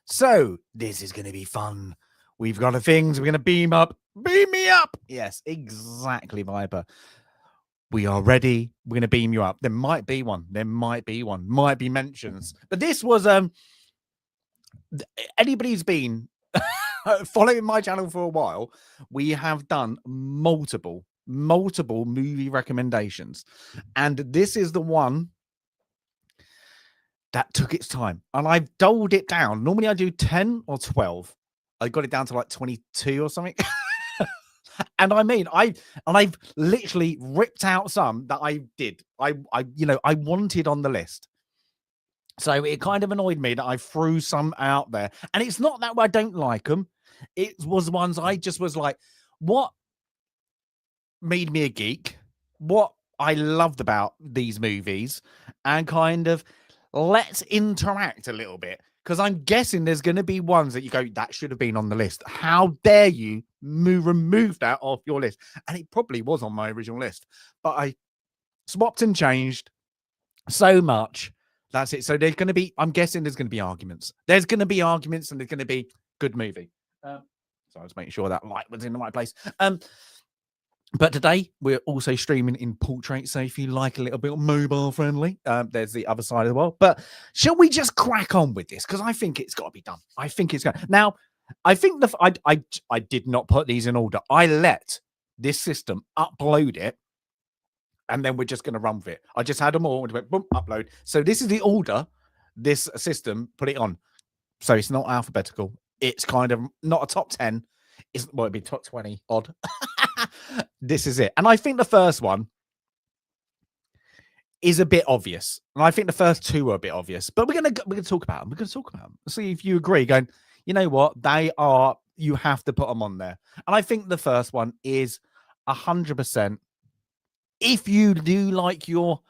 So this is going to be fun. We've got a things. We're going to beam up. Beam me up. Yes, exactly, Viper. We are ready. We're going to beam you up. There might be one. Might be mentions. But this was anybody who's been following my channel for a while, we have done multiple movie recommendations. And this is the one that took its time. And I've doled it down. Normally I do 10 or 12. I got it down to like 22 or something. And I mean, I've literally ripped out some that I did. I wanted on the list. So it kind of annoyed me that I threw some out there. And it's not that I don't like them. It was ones I just was like, what made me a geek? What I loved about these movies, and kind of let's interact a little bit. Because I'm guessing there's going to be ones that you go, that should have been on the list. How dare you remove that off your list? And it probably was on my original list. But I swapped and changed so much. That's it. So there's going to be, I'm guessing there's going to be arguments. There's going to be arguments and there's going to be good movie. So I was making sure that light was in the right place. But today we're also streaming in portrait, so if you like a little bit mobile friendly, there's the other side of the world. But shall we just crack on with this? Because I think it's got to be done. I think it's going. Now, I think I did not put these in order. I let this system upload it, and then we're just going to run with it. I just had them all and went boom, upload. So this is the order this system put it on. So it's not alphabetical. It's kind of not a top 10. It'd be top 20 odd. This is it. And I think the first one is a bit obvious. And I think the first two are a bit obvious. But we're gonna talk about them. We're gonna talk about them. See if you agree. Going, you know what? You have to put them on there. And I think the first one is 100%. If you do like your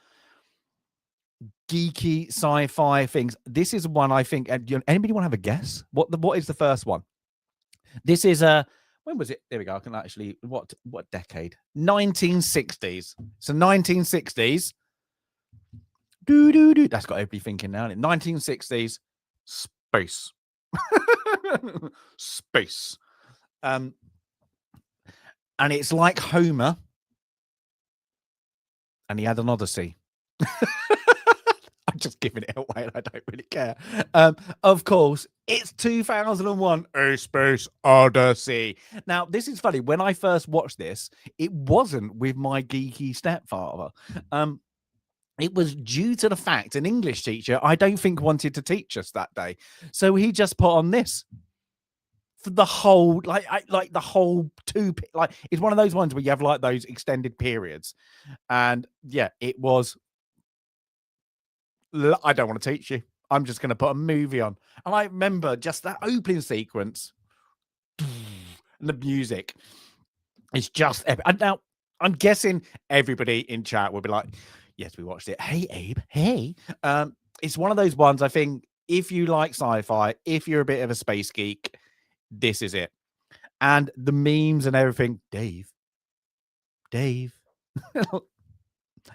geeky sci-fi things, this is one I think. Anybody want to have a guess? What is the first one? This is when was it? There we go. I can actually what decade? 1960s. So 1960s. That's got everybody thinking now. 1960s space. Space. And it's like Homer. And he had an Odyssey. I'm just giving it away and I don't really care. Of course, it's 2001 A Space Odyssey. Now, this is funny. When I first watched this, it wasn't with my geeky stepfather. It was due to the fact an English teacher, I don't think, wanted to teach us that day. So he just put on this. For the whole, like the whole it's one of those ones where you have like those extended periods. And yeah, it was, I don't want to teach you. I'm just going to put a movie on. And I remember just that opening sequence and the music. It's just epic. And now I'm guessing everybody in chat will be like, yes, we watched it. Hey, Abe. Hey. It's one of those ones, I think, if you like sci-fi, if you're a bit of a space geek, this is it. And the memes and everything, Dave.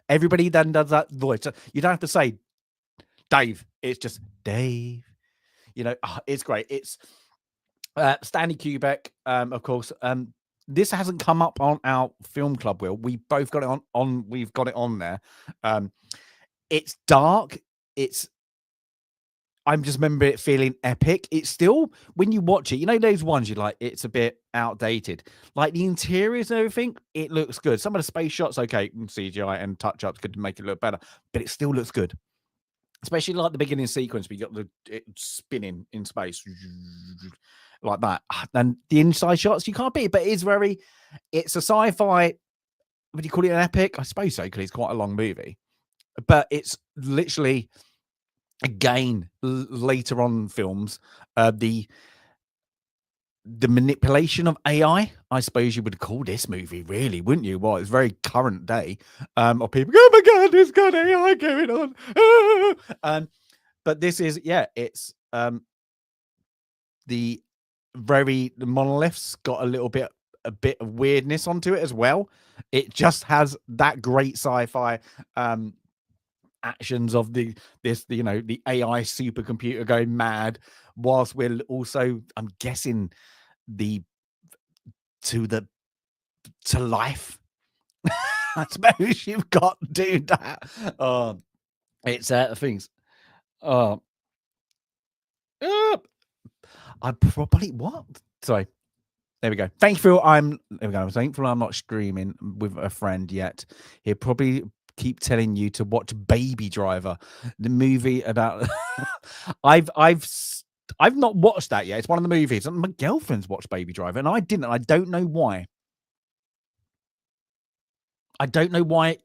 Everybody then does that voice. You don't have to say Dave. It's just Dave. It's great. It's Stanley Kubrick, of course. This hasn't come up on our film club, Will. We both got it on. We've got it on there. It's dark. I just remember it feeling epic. It's still, when you watch it, those ones you're like, it's a bit outdated. Like the interiors and everything, it looks good. Some of the space shots, okay, CGI and touch-ups could make it look better, but it still looks good. Especially like the beginning sequence, we got it spinning in space like that. And the inside shots, you can't beat it, but it's a sci-fi, would you call it an epic? I suppose so, because it's quite a long movie. But it's literally, again, later on films, the manipulation of AI, I suppose you would call this movie, really, wouldn't you? Well, it's very current day of people, oh my God, there's got AI going on. But this is, it's the monoliths got a bit of weirdness onto it as well. It just has that great sci-fi actions of the AI supercomputer going mad, whilst we're also, I'm guessing, to life. I suppose you've got to do that. It's things. I probably what? Sorry. There we go. Thankful I'm thankful I'm not streaming with a friend yet. He'll probably keep telling you to watch Baby Driver, the movie about. I've not watched that yet. It's one of the movies. My girlfriend's watched Baby Driver, and I didn't. I don't know why. I don't know why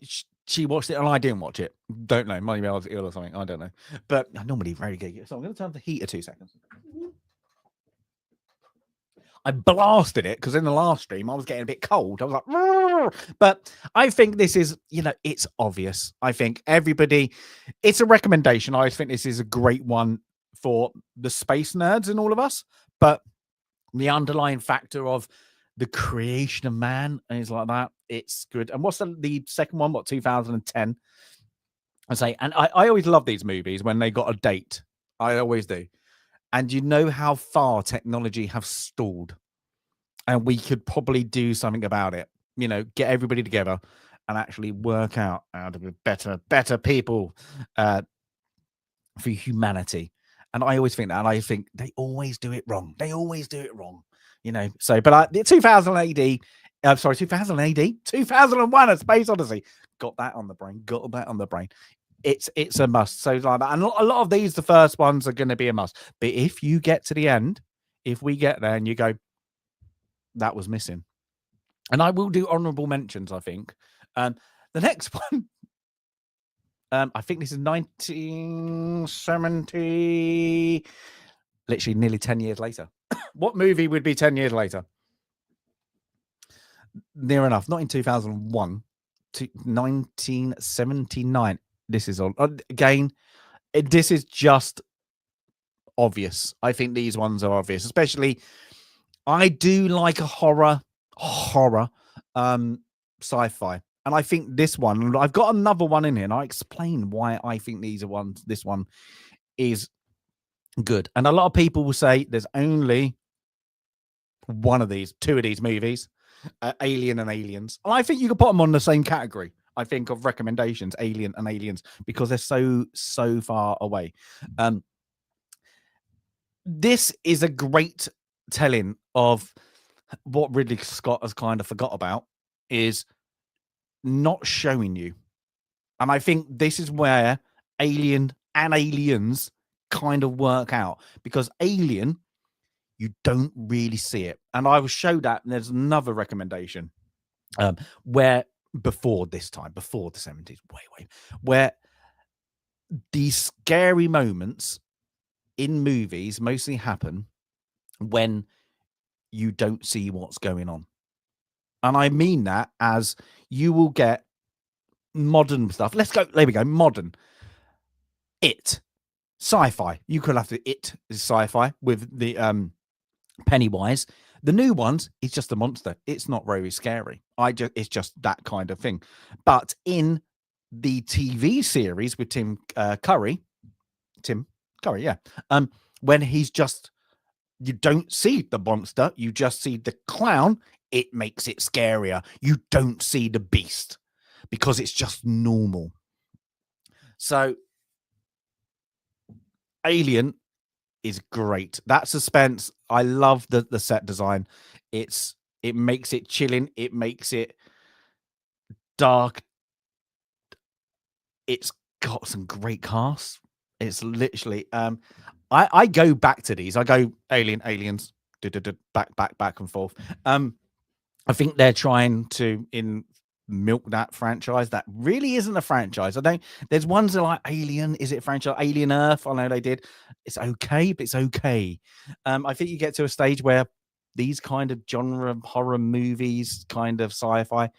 she watched it and I didn't watch it. Don't know. Maybe I was ill or something. I don't know. But I'm normally very good. So I'm going to turn the heater 2 seconds. I blasted it because in the last stream I was getting a bit cold. I was like, "Rrr." But I think this is, it's obvious. I think everybody, it's a recommendation. I think this is a great one for the space nerds in all of us. But the underlying factor of the creation of man is like that. It's good. And what's the second one? What, 2010? I say, and I always love these movies when they got a date. I always do. And you know how far technology have stalled, and we could probably do something about it. Get everybody together and actually work out how to be better people for humanity. And I always think that, and I think they always do it wrong. So, but 2000 AD, 2001, A Space Odyssey. Got that on the brain. It's a must. So like that, and a lot of these, the first ones are going to be a must. But if you get to the end, if we get there and you go, that was missing, and I will do honourable mentions. I think the next one. I think this is 1970. Literally nearly 10 years later. What movie would be 10 years later? Near enough. Not in 2001. 1979. This is on again. This is just obvious. I think these ones are obvious, especially. I do like a horror, sci-fi, and I think this one. I've got another one in here, and I explain why I think these are ones. This one is good, and a lot of people will say there's only two of these movies, Alien and Aliens, and I think you could put them on the same category. I think of recommendations, Alien and Aliens, because they're so far away. This is a great telling of what Ridley Scott has kind of forgot about, is not showing you. And I think this is where Alien and Aliens kind of work out, because Alien, you don't really see it. And I will show that. And there's another recommendation where before the 70s, way, where these scary moments in movies mostly happen when you don't see what's going on. And I mean that as you will get modern stuff. There we go. Modern. It. Sci-fi. You could have to. It is sci-fi with the Pennywise. The new ones, it's just a monster. It's not very scary. It's just that kind of thing. But in the TV series with Tim Curry, yeah. When he's just, you don't see the monster, you just see the clown. It makes it scarier. You don't see the beast because it's just normal. So Alien is great. That suspense, I love the set design. It makes it chilling. It makes it dark. It's got some great casts. It's literally I go back to these. I go aliens, back and forth. I think they're trying to milk that franchise. That really isn't a franchise. There's ones that are like Alien. Is it a franchise? Alien Earth. I know they did. It's okay, but it's okay. I think you get to a stage where these kind of genre horror movies, kind of sci-fi,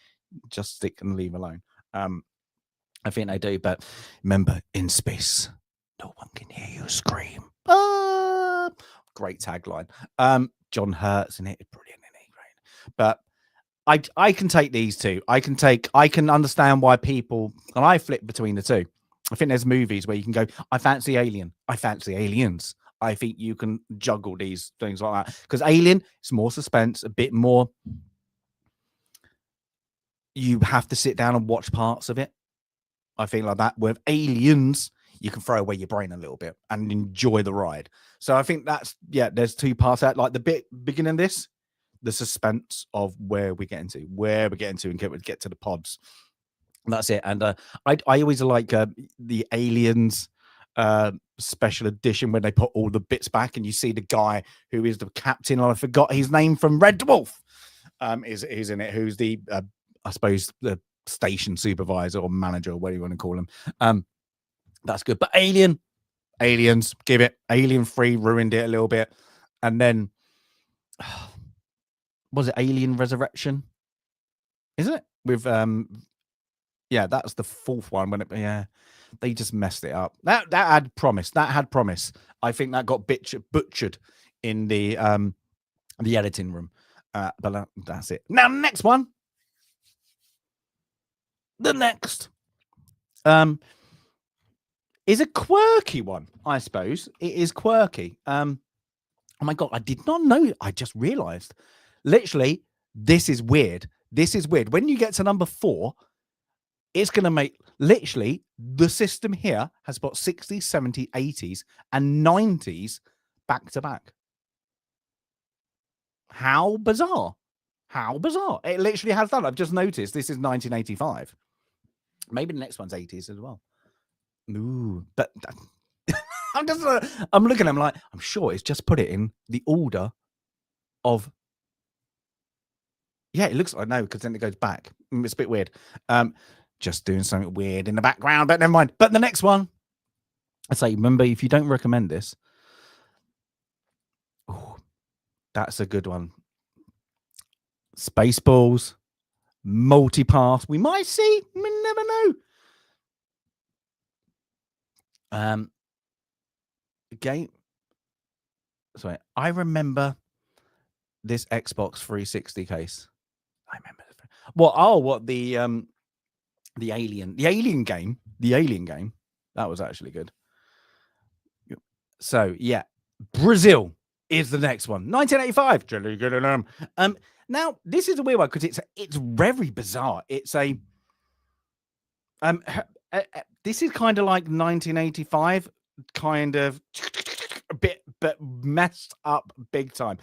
just stick and leave alone. I think they do. But remember, in space, no one can hear you scream. Great tagline. John Hurt's in it. Brilliant, isn't he? Great. But I can take these two. I can understand why people, and I flip between the two. I think there's movies where you can go, I fancy Alien, I fancy Aliens. I think you can juggle these things like that because Alien, it's more suspense, a bit more. You have to sit down and watch parts of it. I think like that. With Aliens, you can throw away your brain a little bit and enjoy the ride. So I think that's there's two parts out. Like the beginning of this, the suspense of where we're getting to, and get to the pods. That's it. And I always like the Aliens special edition when they put all the bits back and you see the guy who is the captain. I forgot his name from Red Dwarf. Is in it. Who's the I suppose the station supervisor or manager or whatever you want to call him. That's good. But Aliens, give it. Alien 3 ruined it a little bit. And then was it Alien Resurrection? Isn't it? With that's the fourth one when they just messed it up. That had promise. I think that got butchered in the editing room. But that's it. Now, next one. The next is a quirky one, I suppose. It is quirky. Oh my God, I did not know. I just realized. Literally, this is weird. When you get to number 4, it's going to make literally the system here has got 60s, 70s, 80s, and 90s back to back. How bizarre. It literally has that. I've just noticed this is 1985. Maybe the next one's 80s as well. Ooh, but I'm looking at him like, I'm sure it's just put it in the order of. Yeah, it looks like no, because then it goes back. It's a bit weird. Just doing something weird in the background, but never mind. But the next one, I say, remember, if you don't recommend this, that's a good one. Spaceballs, Multipath. We might see. We never know. Game. Sorry, I remember this Xbox 360 case. I remember. What the Alien game. The Alien game. That was actually good. So yeah, Brazil is the next one. 1985. Now this is a weird one because it's very bizarre. It's a this is kind of like 1985, kind of a bit, but messed up big time.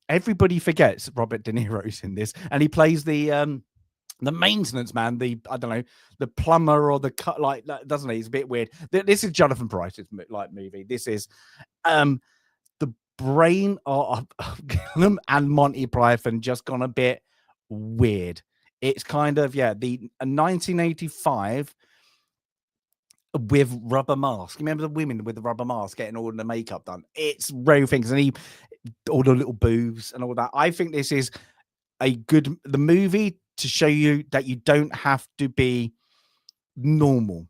Everybody forgets Robert De Niro's in this, and he plays the maintenance man, the plumber or the cut, like that, doesn't he? He's a bit weird. This is Jonathan Pryce's movie. This is the brain of Gillum and Monty Python just gone a bit weird. It's kind of the 1985 with rubber mask. Remember the women with the rubber mask getting all the makeup done? It's very things, and all the little boobs and all that. I think this is the movie to show you that you don't have to be normal.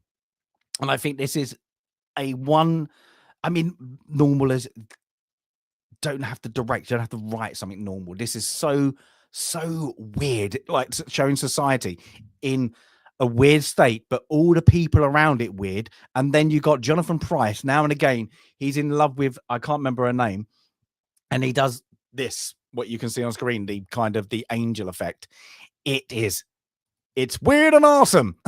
And I think this is normal as don't have to direct, you don't have to write something normal. This is so weird, like showing society in a weird state, but all the people around it weird. And then you got Jonathan Pryce. Now and again, he's in love with, I can't remember her name, and he does this, what you can see on screen, the kind of the angel effect. It's weird and awesome.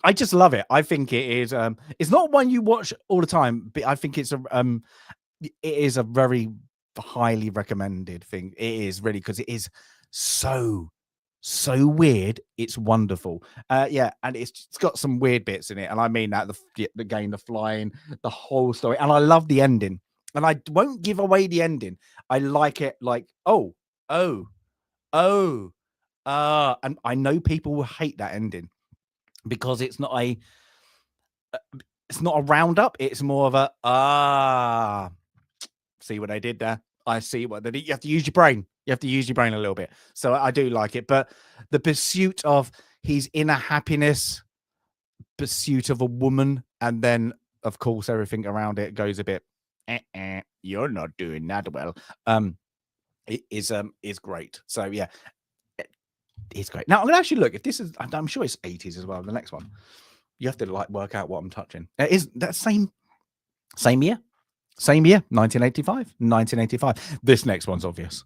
I just love it. I think it is. It's not one you watch all the time, but I think it is a very highly recommended thing. It is really, because it is so weird. It's wonderful. And it's got some weird bits in it, and I mean that the game, the flying, the whole story, and I love the ending. And I won't give away the ending. I like it. Like and I know people will hate that ending because it's not a roundup. It's more of a see what they did there. I see what they did. You have to use your brain. You have to use your brain a little bit. So I do like it. But the pursuit of his inner happiness, pursuit of a woman, and then of course everything around it goes a bit. You're not doing that well. It is great. So yeah, It's great. Now I'm gonna actually look if this is. I'm sure it's 80s as well. The next one, you have to like work out what I'm touching. It is that same year, 1985. This next one's obvious,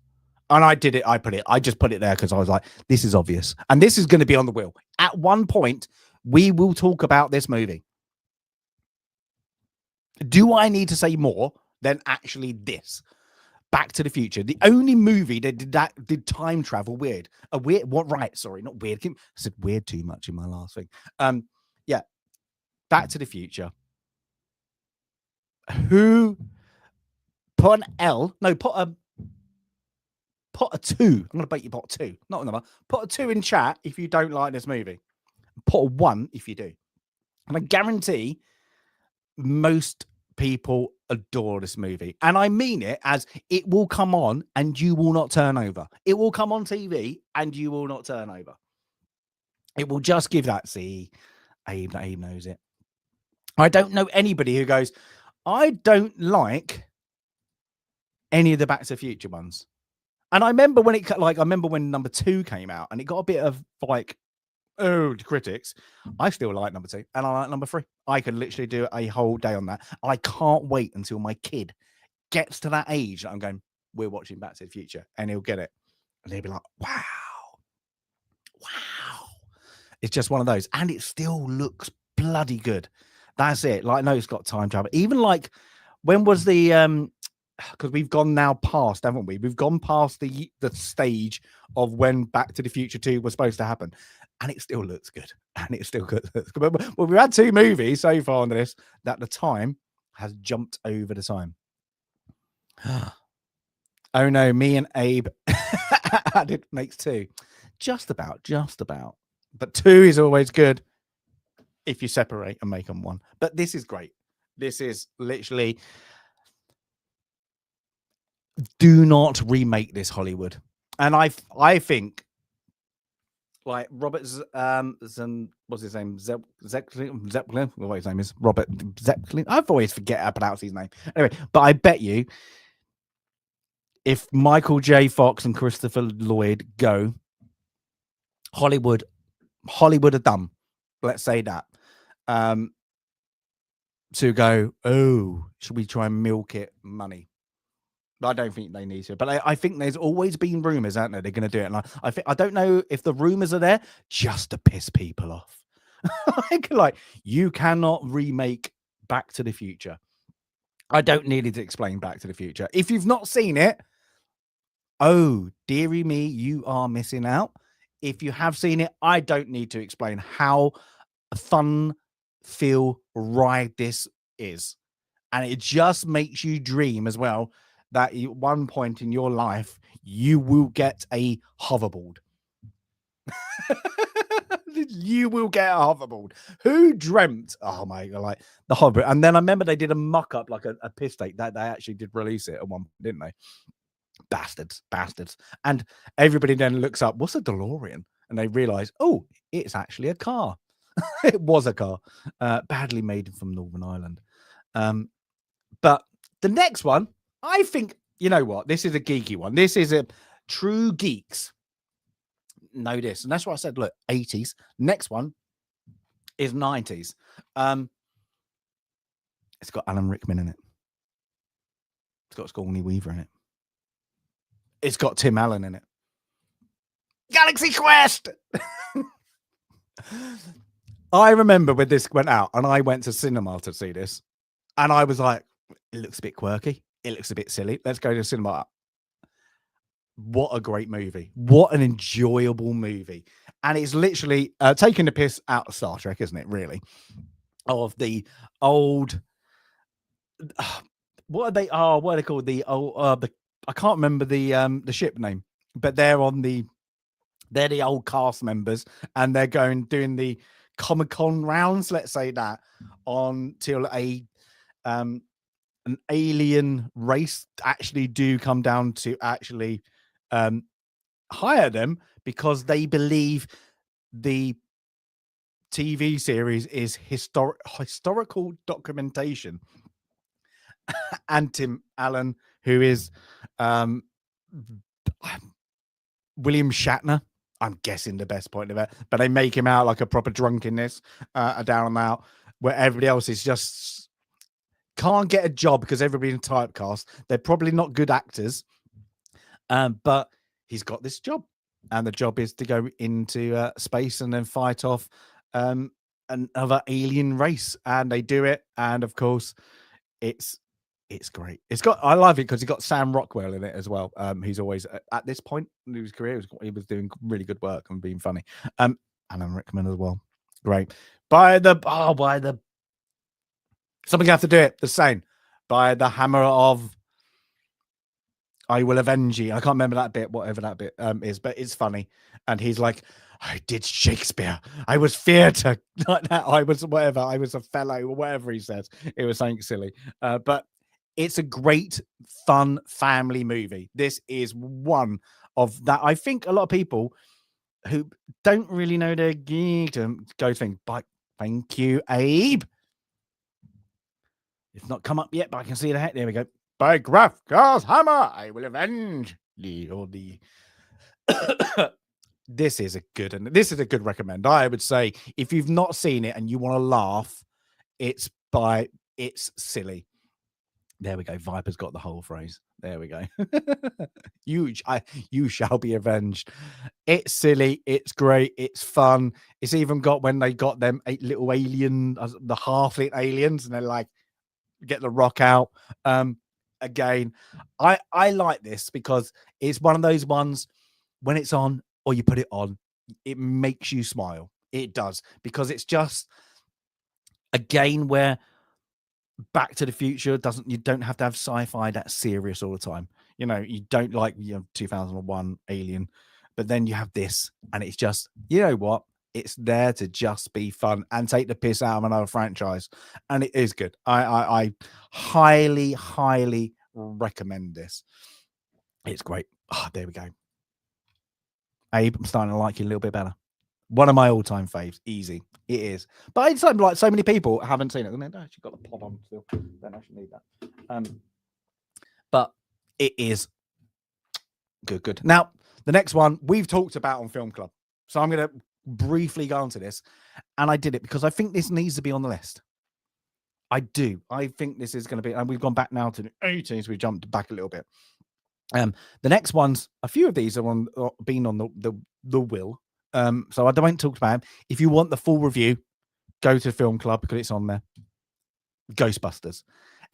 and I did it. I just put it there because I was like, this is obvious, and this is going to be on the wheel. At one point, we will talk about this movie. Do I need to say more than actually this? Back to the Future, the only movie that did time travel weird. Sorry, not weird. I said weird too much in my last thing. Yeah, Back to the Future. Who put an L? No, put a 2. I'm gonna bet you put a 2, not a number. Put a 2 in chat if you don't like this movie. Put a 1 if you do. And I guarantee most people adore this movie, and I mean it as it will come on and you will not turn over. It will come on TV and you will not turn over. It will just give that. See, Abe knows it. I don't know anybody who goes, I don't like any of the Back to the Future ones. And I remember when number 2 came out and it got a bit of like, oh, the critics. I still like number 2 and I like number 3. I could literally do a whole day on that. I can't wait until my kid gets to that age that I'm going, we're watching Back to the Future, and he'll get it. And he'll be like, wow. It's just one of those. And it still looks bloody good. That's it. Like, no, it's got time travel. Even like, when was the because we've gone now past, haven't we? We've gone past the stage of when Back to the Future 2 was supposed to happen. And it still looks good. And it's still good. Well, we've had 2 movies so far on this that the time has jumped over the time. Oh no, me and Abe added makes 2. Just about. But 2 is always good if you separate and make them 1. But this is great. This is literally, do not remake this, Hollywood. And I think, like Robert what's his name? Zeppelin. What his name is? Robert Zeppelin. I always forget how to pronounce his name. Anyway, but I bet you, if Michael J. Fox and Christopher Lloyd go, Hollywood are dumb. Let's say that. To go, oh, should we try and milk it money? I don't think they need to, but I think there's always been rumors, aren't there? They're going to do it, and I don't know if the rumors are there just to piss people off. like you cannot remake Back to the Future. I don't need to explain Back to the Future. If you've not seen it, oh dearie me, you are missing out. If you have seen it, I don't need to explain how fun, feel, ride this is, and it just makes you dream as well. That at one point in your life, you will get a hoverboard. You will get a hoverboard. Who dreamt? Oh my God, like the hover. And then I remember they did a mock up, like a piss take that they actually did release it at one point, didn't they? Bastards. And everybody then looks up, what's a DeLorean? And they realize, oh, it's actually a car. It was a car, badly made from Northern Ireland. But the next one, I think, you know what? This is a geeky one. This is a true geeks know this. And that's why I said, look, 80s. Next one is 90s. It's got Alan Rickman in it. It's got Sigourney Weaver in it. It's got Tim Allen in it. Galaxy Quest! I remember when this went out and I went to cinema to see this. And I was like, it looks a bit quirky. It looks a bit silly. Let's go to the cinema. What a great movie. What an enjoyable movie. And it's literally taking the piss out of Star Trek, isn't it, really? Of the old... what are they? Oh, what are they called? The old... I can't remember the ship name. But they're the old cast members. And they're doing the Comic-Con rounds, let's say that, until an alien race actually do come down to actually hire them because they believe the TV series is historical documentation. And Tim Allen, who is William Shatner, I'm guessing the best point of it, but they make him out like a proper drunk in this, down and out, where everybody else is just can't get a job because everybody's in typecast. They're probably not good actors, but he's got this job, and the job is to go into space and then fight off another alien race, and they do it, and of course, it's great. I love it because he got Sam Rockwell in it as well. He's always at this point in his career, he was doing really good work and being funny. Alan Rickman as well, great. By the something you have to do it the same by the hammer of I will avenge you. I can't remember that bit, whatever that bit is, but it's funny. And he's like, I did Shakespeare. I was theatre. Like that. I was whatever. I was a fellow, or whatever he says. It was something silly. But it's a great, fun family movie. This is one of that. I think a lot of people who don't really know their geek go think, but thank you, Abe. It's not come up yet, but I can see the head. There we go. By Grafkar's hammer, I will avenge thee. Or the this is a good recommend. I would say if you've not seen it and you want to laugh, it's silly. There we go. Viper's got the whole phrase. There we go. You shall be avenged. It's silly. It's great. It's fun. It's even got when they got them 8 little alien, the half-lit aliens, and they're like, get the rock out. Again, I like this because it's one of those ones when it's on or you put it on, it makes you smile. It does, because it's just again where Back to the Future you don't have to have sci-fi that's serious all the time. You know, you don't like 2001 Alien, but then you have this and it's just, you know what? It's there to just be fun and take the piss out of another franchise. And it is good. I highly, highly recommend this. It's great. Oh, there we go. Abe, I'm starting to like you a little bit better. One of my all-time faves. Easy. It is. But it's like so many people haven't seen it. And they've actually got the pod on still. Don't actually need that. But it is good. Now, the next one we've talked about on Film Club. So I'm going to briefly go into this, and I did it because I think this needs to be on the list. I do. I think this is going to be, and we've gone back now to the 80s. We jumped back a little bit. The next ones, a few of these are been on the will. So I don't talk about them. If you want the full review, go to Film Club because it's on there. Ghostbusters.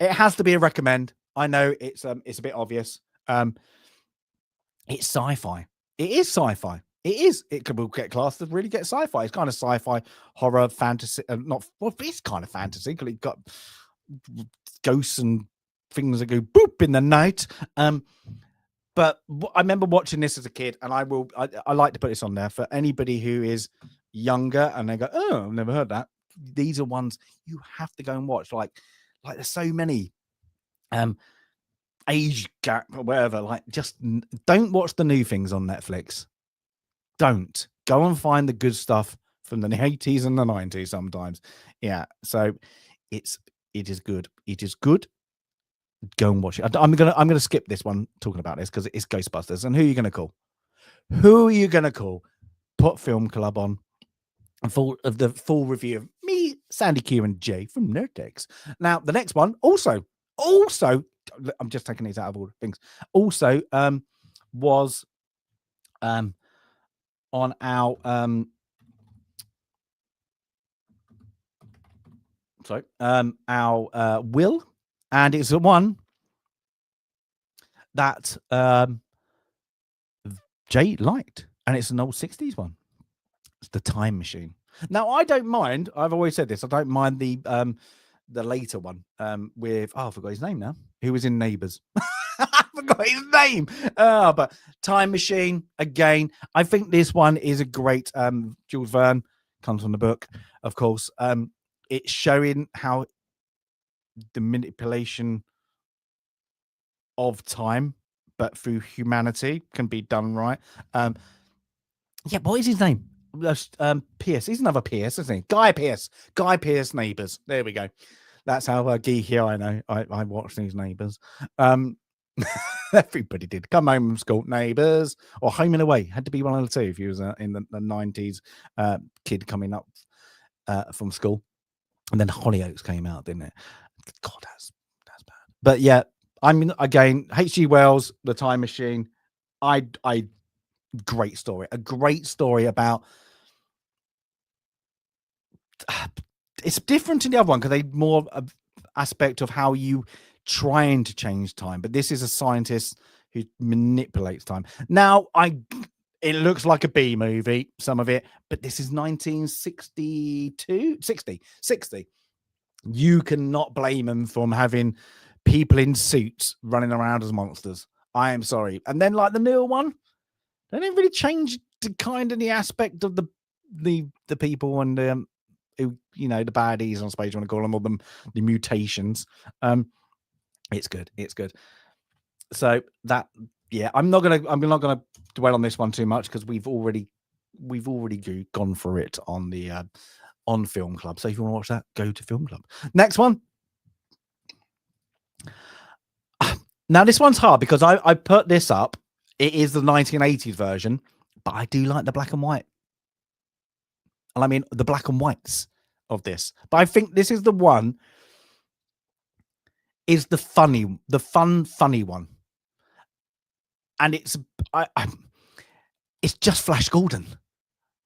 It has to be a recommend. I know it's a bit obvious. It's sci-fi. It is sci-fi. It is. It could get classed as really get sci-fi. It's kind of sci-fi, horror, fantasy. It's kind of fantasy because it's got ghosts and things that go boop in the night. But I remember watching this as a kid, and I like to put this on there for anybody who is younger and they go, oh, I've never heard that. These are ones you have to go and watch. Like there's so many age gap or whatever. Like, just don't watch the new things on Netflix. Don't go and find the good stuff from the 80s and the 90s sometimes. Yeah. So it is good. It is good. Go and watch it. I'm gonna skip this one talking about this because it's Ghostbusters. And who are you gonna call? Who are you gonna call? Put Film Club on the full review of me, Sandy Q, and Jay from Nerdtex. Now the next one also, I'm just taking these out of all things. Also, was on our our will, and it's the one that Jay liked, and it's an old 60s one. It's The Time Machine. Now I don't mind. I've always said this. I don't mind the later one with I forgot his name now. Who was in Neighbours? I forgot his name. But Time Machine again. I think this one is a great. Jules Verne comes from the book, of course. It's showing how the manipulation of time, but through humanity, can be done right. Yeah, what is his name? Pierce. He's another Pierce, isn't he? Guy Pierce. Guy Pierce. Neighbours. There we go. That's how geeky I know. I watch these Neighbours. Everybody did. Come home from school, Neighbours, or Home and Away. Had to be one of the two if you was in the 90s kid coming up from school. And then Hollyoaks came out, didn't it? God, that's bad. But yeah, I mean, again, H.G. Wells, The Time Machine. Great story. A great story about. It's different to the other one because they more aspect of how you trying to change time, but this is a scientist who manipulates time. Now, it looks like a B movie, some of it, but this is 1962, 60. You cannot blame them from having people in suits running around as monsters. I am sorry. And then, like the newer one, they didn't really change the kind of the aspect of the people and who, you know, the baddies, I suppose you want to call them, or the mutations. It's good. So that, yeah, I'm not gonna dwell on this one too much because we've already gone through it on the on Film Club. So if you want to watch that, go to Film Club. Next one. Now this one's hard because I put this up. It is the 1980s version, but I do like the black and white. And I mean the black and whites of this. But I think this is the one. Is the funny one. And it's it's just Flash Gordon.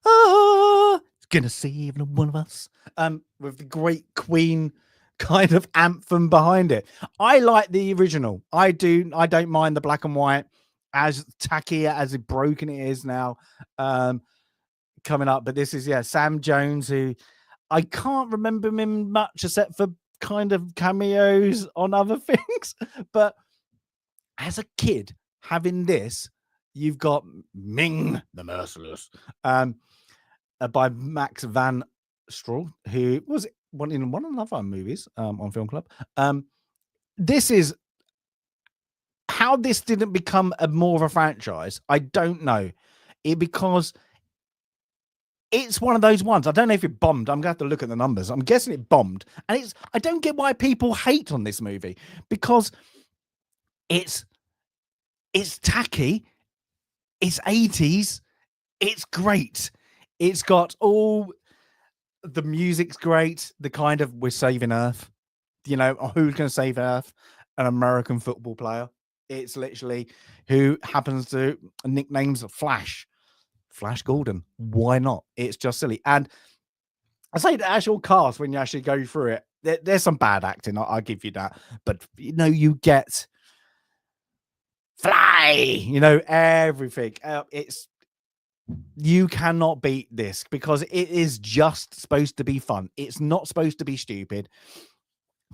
It's gonna save one of us. With the great Queen kind of anthem behind it. I like the original. I don't mind the black and white, as tacky as broken it is now. Coming up, but this is Sam Jones, who I can't remember him much except for kind of cameos on other things. But as a kid, having this, you've got Ming the Merciless, by Max Van Strahl, who was in one of the other movies on Film Club. This is how this didn't become more of a franchise. I don't know. Because it's one of those ones. I don't know if it bombed. I'm gonna have to look at the numbers. I'm guessing it bombed. And I don't get why people hate on this movie, because it's tacky, it's 80s, it's great. It's got all the music's great, the kind of we're saving Earth. You know, who's gonna save Earth? An American football player. It's literally who happens to nicknames Flash Gordon. Why not? It's just silly. And I say the actual cast, when you actually go through it, there's some bad acting. I'll give you that. But, you know, you get Fly, you know, everything. You cannot beat this because it is just supposed to be fun. It's not supposed to be stupid.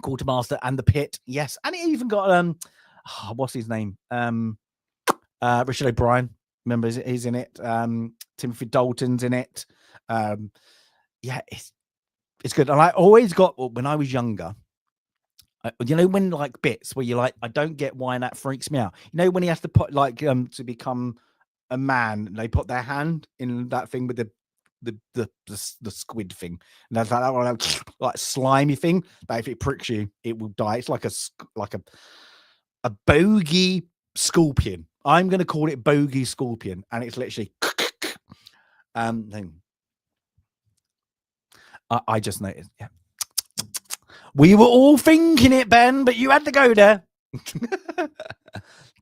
Quartermaster and the Pit, yes. And it even got, what's his name? Richard O'Brien. Remember, he's in it. Timothy Dalton's in it. Yeah, it's good. And I always got, when I was younger, you know, when like bits where you're like, I don't get why that freaks me out. You know, when he has to put like to become a man, they put their hand in that thing with the squid thing, and that's like slimy thing that if it pricks you, it will die. It's like a bogey scorpion. I'm going to call it bogey scorpion, and it's literally thing. I just noticed. Yeah, we were all thinking it, Ben, but you had to go there.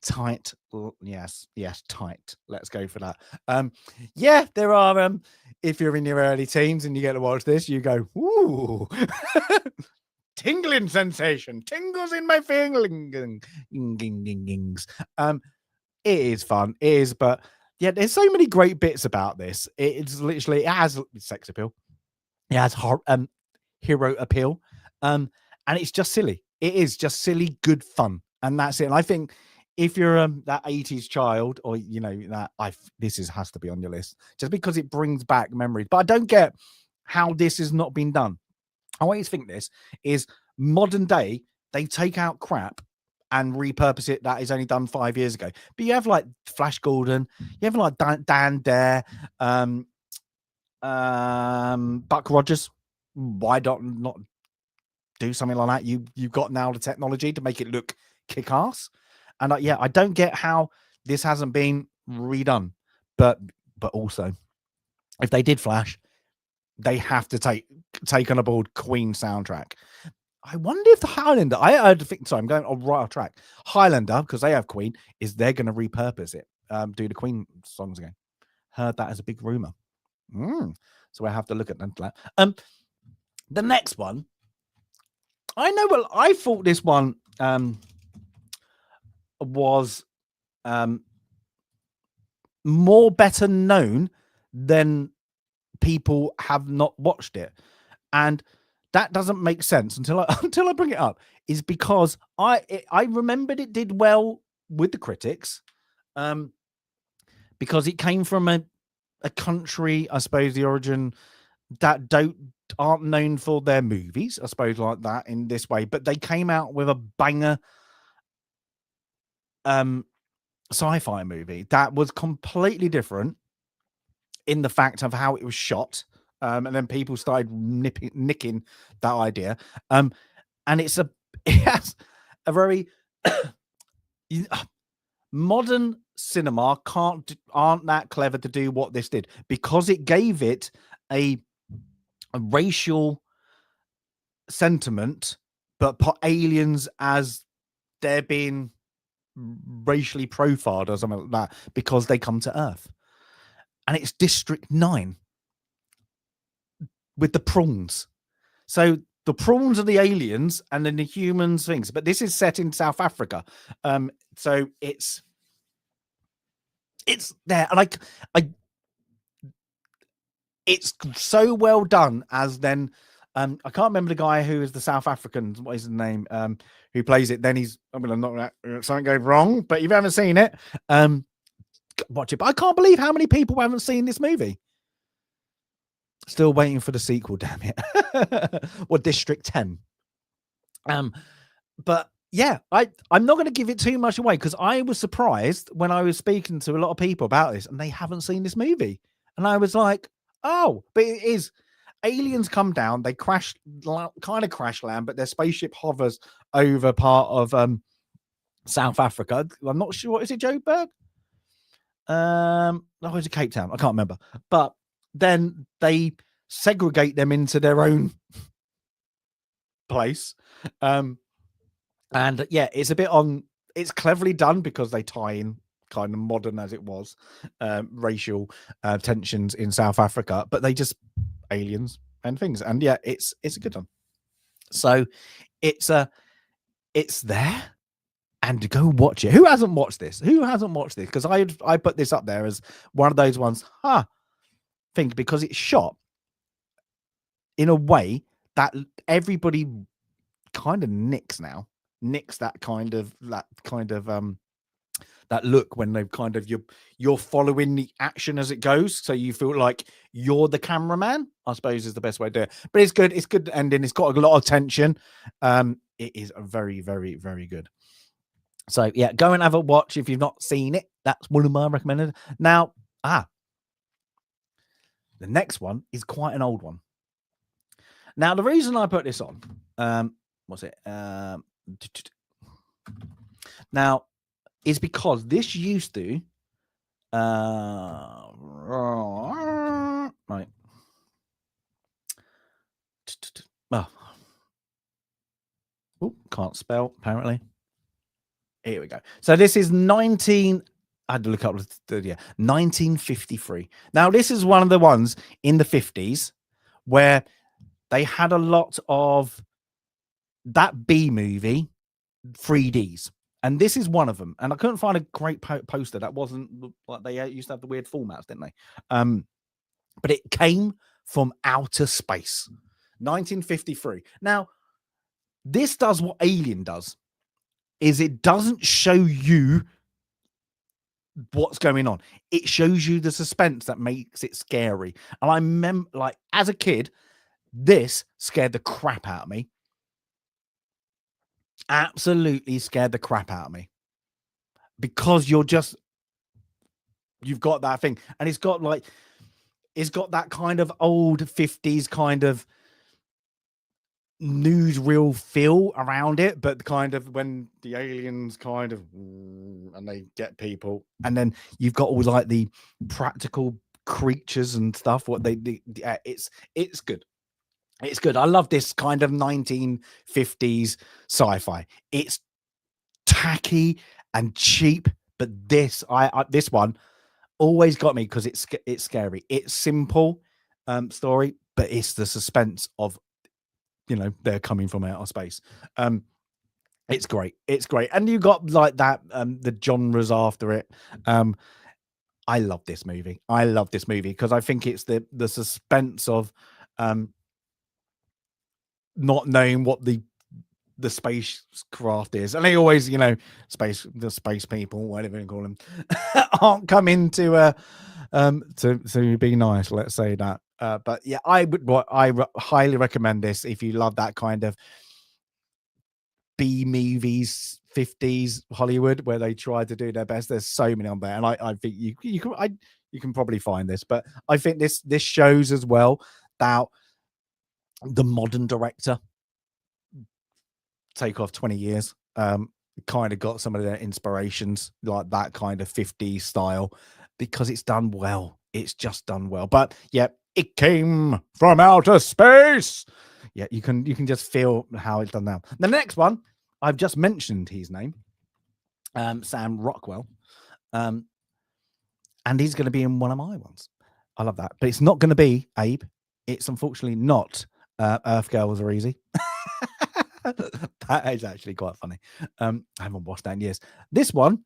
Tight, yes, tight. Let's go for that. Yeah, there are. If you're in your early teens and you get to watch this, you go, ooh. Tingling sensation, tingles in my fingerlings. It is fun, it is, but yeah, there's so many great bits about this. It's literally, it has sex appeal, it has hero appeal, and it's just silly. It is just silly, good fun, and that's it. And I think if you're that 80s child, or you know that this has to be on your list just because it brings back memories. But I don't get how this has not been done. I always think this is modern day. They take out crap and repurpose it that is only done 5 years ago. But you have like Flash Gordon, you have like Dan Dare, Buck Rogers. Why not do something like that? You've got now the technology to make it look kick-ass. And yeah, I don't get how this hasn't been redone. But also, if they did Flash, they have to take on board Queen soundtrack. I wonder if the Highlander, sorry, I'm going right off track. Highlander, because they have Queen, is they're going to repurpose it, do the Queen songs again. Heard that as a big rumor. So I have to look at that. The next one, I know. Well, I thought this one was more better known than people have not watched it, and that doesn't make sense until I bring it up. Is because I remembered it did well with the critics, because it came from a country, I suppose, the origin that aren't known for their movies, I suppose, like that in this way, but they came out with a banger sci-fi movie that was completely different in the fact of how it was shot, and then people started nicking that idea, and it has a very modern cinema aren't that clever to do what this did, because it gave it a racial sentiment, but put aliens as they're being racially profiled or something like that because they come to Earth. And it's District 9 with the prawns. So the prawns are the aliens and then the humans things. But this is set in South Africa. So it's there. And it's so well done as then I can't remember the guy who is the South African, what is his name, who plays it. Then I'm not something goes wrong, but if you haven't seen it, watch it. But I can't believe how many people haven't seen this movie. Still waiting for the sequel, damn it. Or District 10. But yeah, I'm not going to give it too much away, because I was surprised when I was speaking to a lot of people about this and they haven't seen this movie. And I was like, oh, but it is. Aliens come down, they crash land, but their spaceship hovers over part of South Africa. I'm not sure. Is it Joburg? No, is it Cape Town? I can't remember. But then they segregate them into their own place. And yeah, it's a bit it's cleverly done because they tie in, kind of modern as it was, racial tensions in South Africa, but they just aliens and things. And yeah, it's a good one. So it's there. And go watch it. Who hasn't watched this? Because I put this up there as one of those ones, think, because it's shot in a way that everybody kind of nicks that kind of that look when they've kind of you're following the action as it goes, so you feel like you're the cameraman, I suppose, is the best way to do it. But it's good ending. It's got a lot of tension. It is very, very, very good. So yeah, go and have a watch if you've not seen it. That's one of my recommended. Now, the next one is quite an old one. Now, the reason I put this on, what's it? Now, is because this used to, right. Oh, can't spell apparently. Here we go. So this is I had to look up 1953. Now, this is one of the ones in the 50s where they had a lot of that B movie 3Ds. And this is one of them. And I couldn't find a great poster that wasn't like they used to have the weird formats, didn't they? But it came from outer space. 1953. Now, this does what Alien does. Is it doesn't show you what's going on. It shows you the suspense that makes it scary. And I remember, like, as a kid, this scared the crap out of me. Absolutely scared the crap out of me. Because you've got that thing. And it's got that kind of old 50s kind of newsreel feel around it, but kind of when the aliens kind of and they get people, and then you've got all like the practical creatures and stuff. What yeah, it's good. It's good. I love this kind of 1950s sci-fi. It's tacky and cheap, but this one always got me because it's scary. It's simple story, but it's the suspense of, you know, they're coming from outer space. It's great. It's great. And you got like that the genres after it. I love this movie. I love this movie because I think it's the suspense of not knowing what the spacecraft is, and they always, you know, the space people, whatever you call them, aren't coming to be nice, let's say that. But yeah, I highly recommend this if you love that kind of B movies, 50s Hollywood, where they try to do their best. There's so many on there, and I think you can probably find this, but I think this shows as well that the modern director take off 20 years kind of got some of their inspirations like that kind of 50s style, because it's done well. It's just done well. But yeah, it came from outer space. Yeah, you can just feel how it's done now. The next one, I've just mentioned his name, Sam Rockwell, and he's going to be in one of my ones. I love that, but it's not going to be Abe. It's unfortunately not Earth Girls Are Easy. That is actually quite funny. I haven't watched that in years. This one,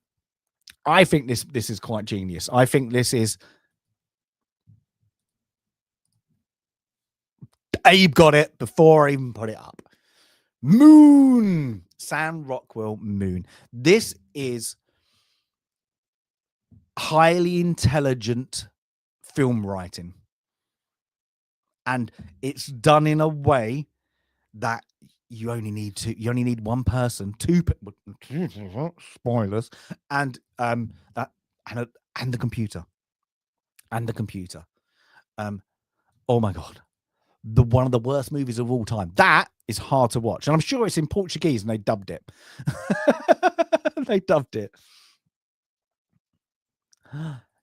I think this is quite genius. I think this is Abe got it before I even put it up. Moon, Sam Rockwell, Moon. This is highly intelligent film writing, and it's done in a way that you only need one person, spoilers, and the computer. Oh my god, one of the worst movies of all time. That is hard to watch, and I'm sure it's in Portuguese and they dubbed it. They dubbed it.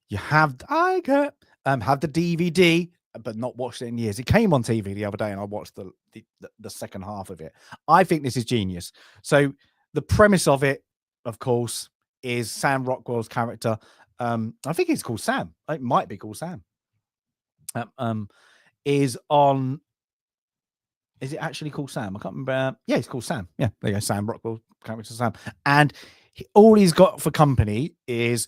You have the DVD, but not watched it in years. It came on TV the other day, and I watched the second half of it. I think this is genius. So the premise of it, of course, is Sam Rockwell's character. I think he's called Sam. It might be called Sam. Is it actually called Sam? I can't remember. Yeah, it's called Sam. Yeah, there you go. Sam Rockwell, character Sam. And all he's got for company is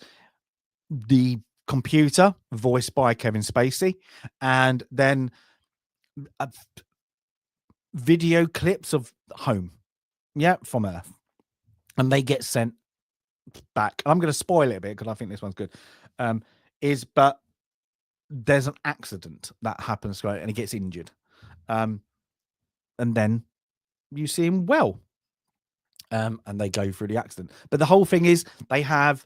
the computer, voiced by Kevin Spacey, and then video clips of home, from Earth, and they get sent back. I'm going to spoil it a bit because I think this one's good. But there's an accident that happens, right, and he gets injured, and then you see him well, and they go through the accident. But the whole thing is they have.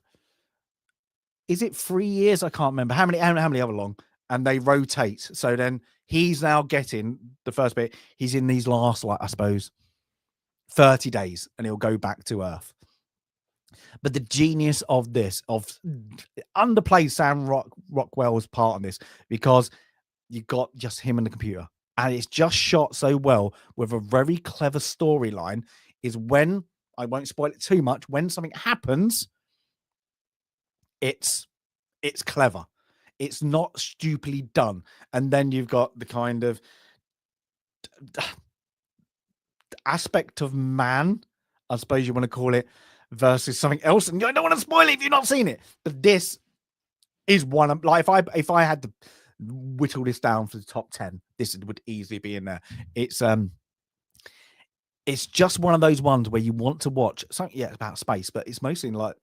Is it 3 years? I can't remember how many other long, and they rotate. So then he's now getting the first bit. He's in these last, like, I suppose, 30 days, and he'll go back to Earth. But the genius of this, underplays Sam Rockwell's part on this, because you got just him and the computer, and it's just shot so well with a very clever storyline. Is when, I won't spoil it too much, when something happens, it's clever. It's not stupidly done. And then you've got the kind of aspect of man, I suppose you want to call it, versus something else. And I don't want to spoil it if you've not seen it. But this is one of, like, if I had to whittle this down for the top 10, this would easily be in there. It's just one of those ones where you want to watch something, it's about space, but it's mostly like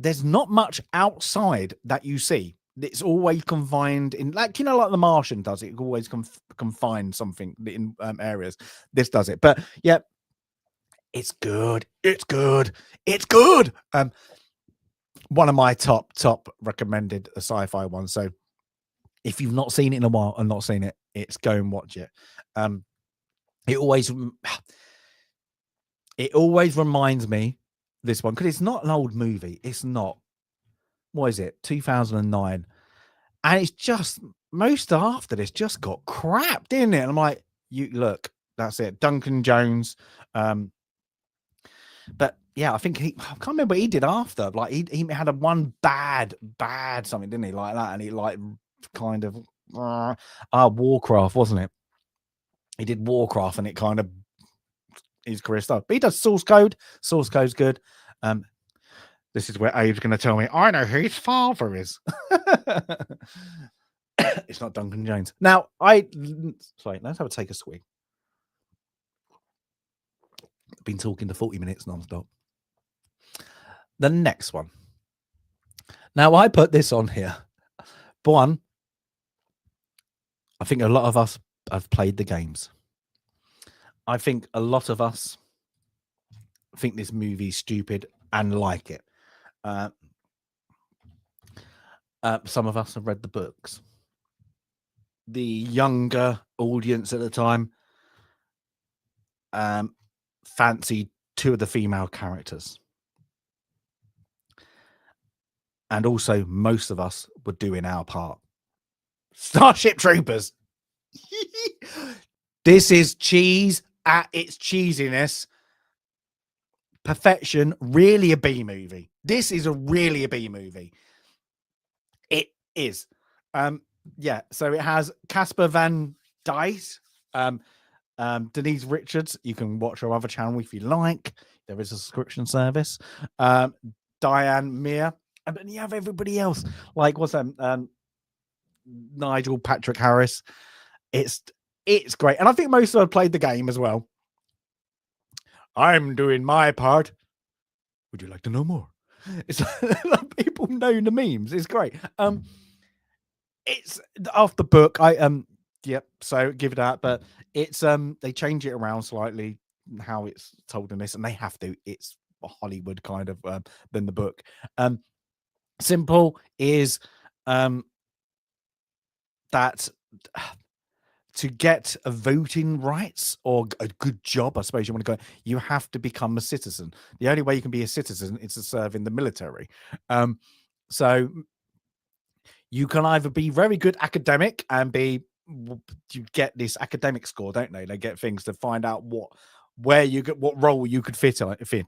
there's not much outside that you see. It's always confined in, like, like The Martian does it. It always confines something in areas. This does it. But yeah, it's good. It's good. It's good. One of my top recommended sci-fi ones. So If you've not seen it in a while and not seen it, it's go and watch it. It always reminds me, this one, because it's not an old movie. It's not. What is it? 2009. And it's just, most after this just got crap, didn't it? And I'm like, you look, that's it. Duncan Jones. But yeah, I think I can't remember what he did after. Like he had a one bad something, didn't he? Like that. And he like kind of Warcraft, wasn't it? He did Warcraft and it kind of his career started. But he does Source Code. Source Code's good. This is where Abe's going to tell me, I know who his father is. It's not Duncan Jones. Now, sorry, let's have a take a swig. I've been talking to 40 minutes non-stop. The next one. Now, I put this on here. One, I think a lot of us have played the games. I think a lot of us think this movie's stupid and like it. Some of us have read the books. The younger audience at the time fancied two of the female characters. And also, most of us were doing our part. Starship Troopers. This is cheese at its cheesiness. Perfection. Really a B movie. This is really a B movie. It is. Yeah, so it has Casper Van Dys, Denise Richards. You can watch our other channel if you like. There is a subscription service. Diane Meir. And then you have everybody else. Like, what's that? Nigel Patrick Harris. It's great. And I think most of them have played the game as well. I'm doing my part. Would you like to know more? It's like people know the memes. It's great. It's off the book. Yep. So give it that, but it's they change it around slightly how it's told in this, and they have to. It's a Hollywood kind of than the book. Simple is that to get a voting rights or a good job, I suppose you want to go, you have to become a citizen. The only way you can be a citizen is to serve in the military. So you can either be very good academic and you get this academic score, don't they? They get things to find out what role you could fit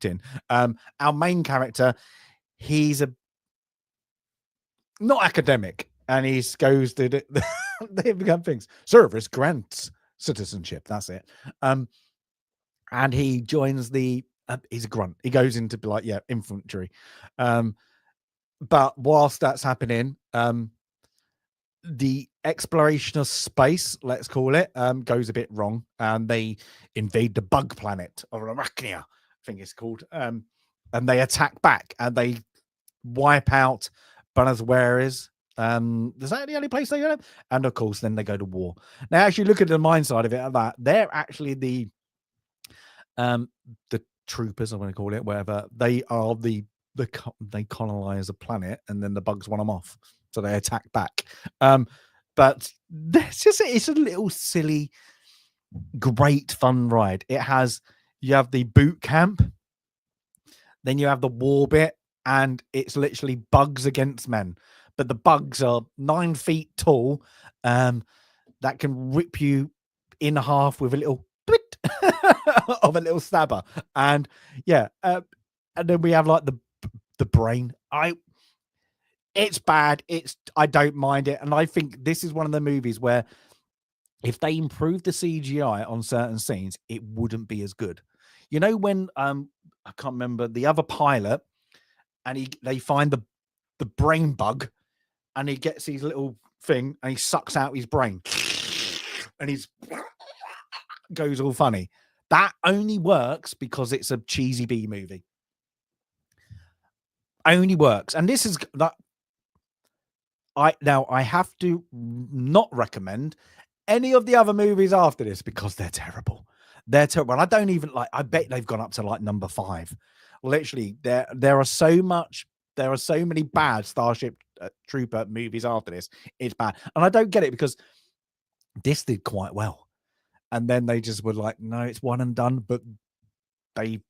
in. Our main character, he's not academic, and he goes to they become things. Service grants citizenship. That's it. And he joins the. He's a grunt. He goes into infantry. But whilst that's happening, the exploration of space, let's call it, goes a bit wrong, and they invade the bug planet or Arachnia, I think it's called. And they attack back and they wipe out Buenos Aires. Is that the only place they go? And of course, then they go to war. Now, as you look at the mind side of it, they're actually the troopers, I want to call it, whatever. They are they colonize a planet, and then the bugs want them off, so they attack back. But it's a little silly, great fun ride. You have the boot camp, then you have the war bit, and it's literally bugs against men. But the bugs are 9 feet tall, that can rip you in half with a little bit of a little stabber. And yeah, and then we have like the brain. It's bad. I don't mind it, and I think this is one of the movies where if they improve the CGI on certain scenes, it wouldn't be as good. You know when I can't remember the other pilot, and they find the brain bug, and he gets his little thing and he sucks out his brain, and he's goes all funny. That only works because it's a cheesy B movie. Only works, and this is that. I have to not recommend any of the other movies after this because they're terrible. They're terrible. I don't even I bet they've gone up to like number 5. Literally, there are so much there are so many bad Starship Trooper movies after this. It's bad, and I don't get it because this did quite well, and then they just were like, no, it's one and done. But they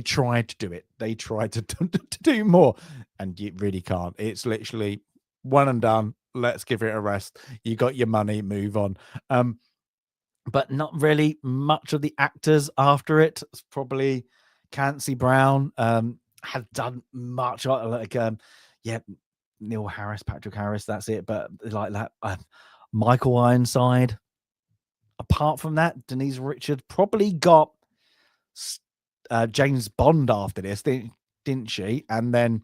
tried to do it. They tried to do more, and you really can't. It's literally one and done. Let's give it a rest. You got your money, move on. But not really much of the actors after it. It's probably Clancy Brown had done much like Neil Harris, Patrick Harris, that's it. But like that, Michael Ironside. Apart from that, Denise Richards probably got James Bond after this, didn't she? And then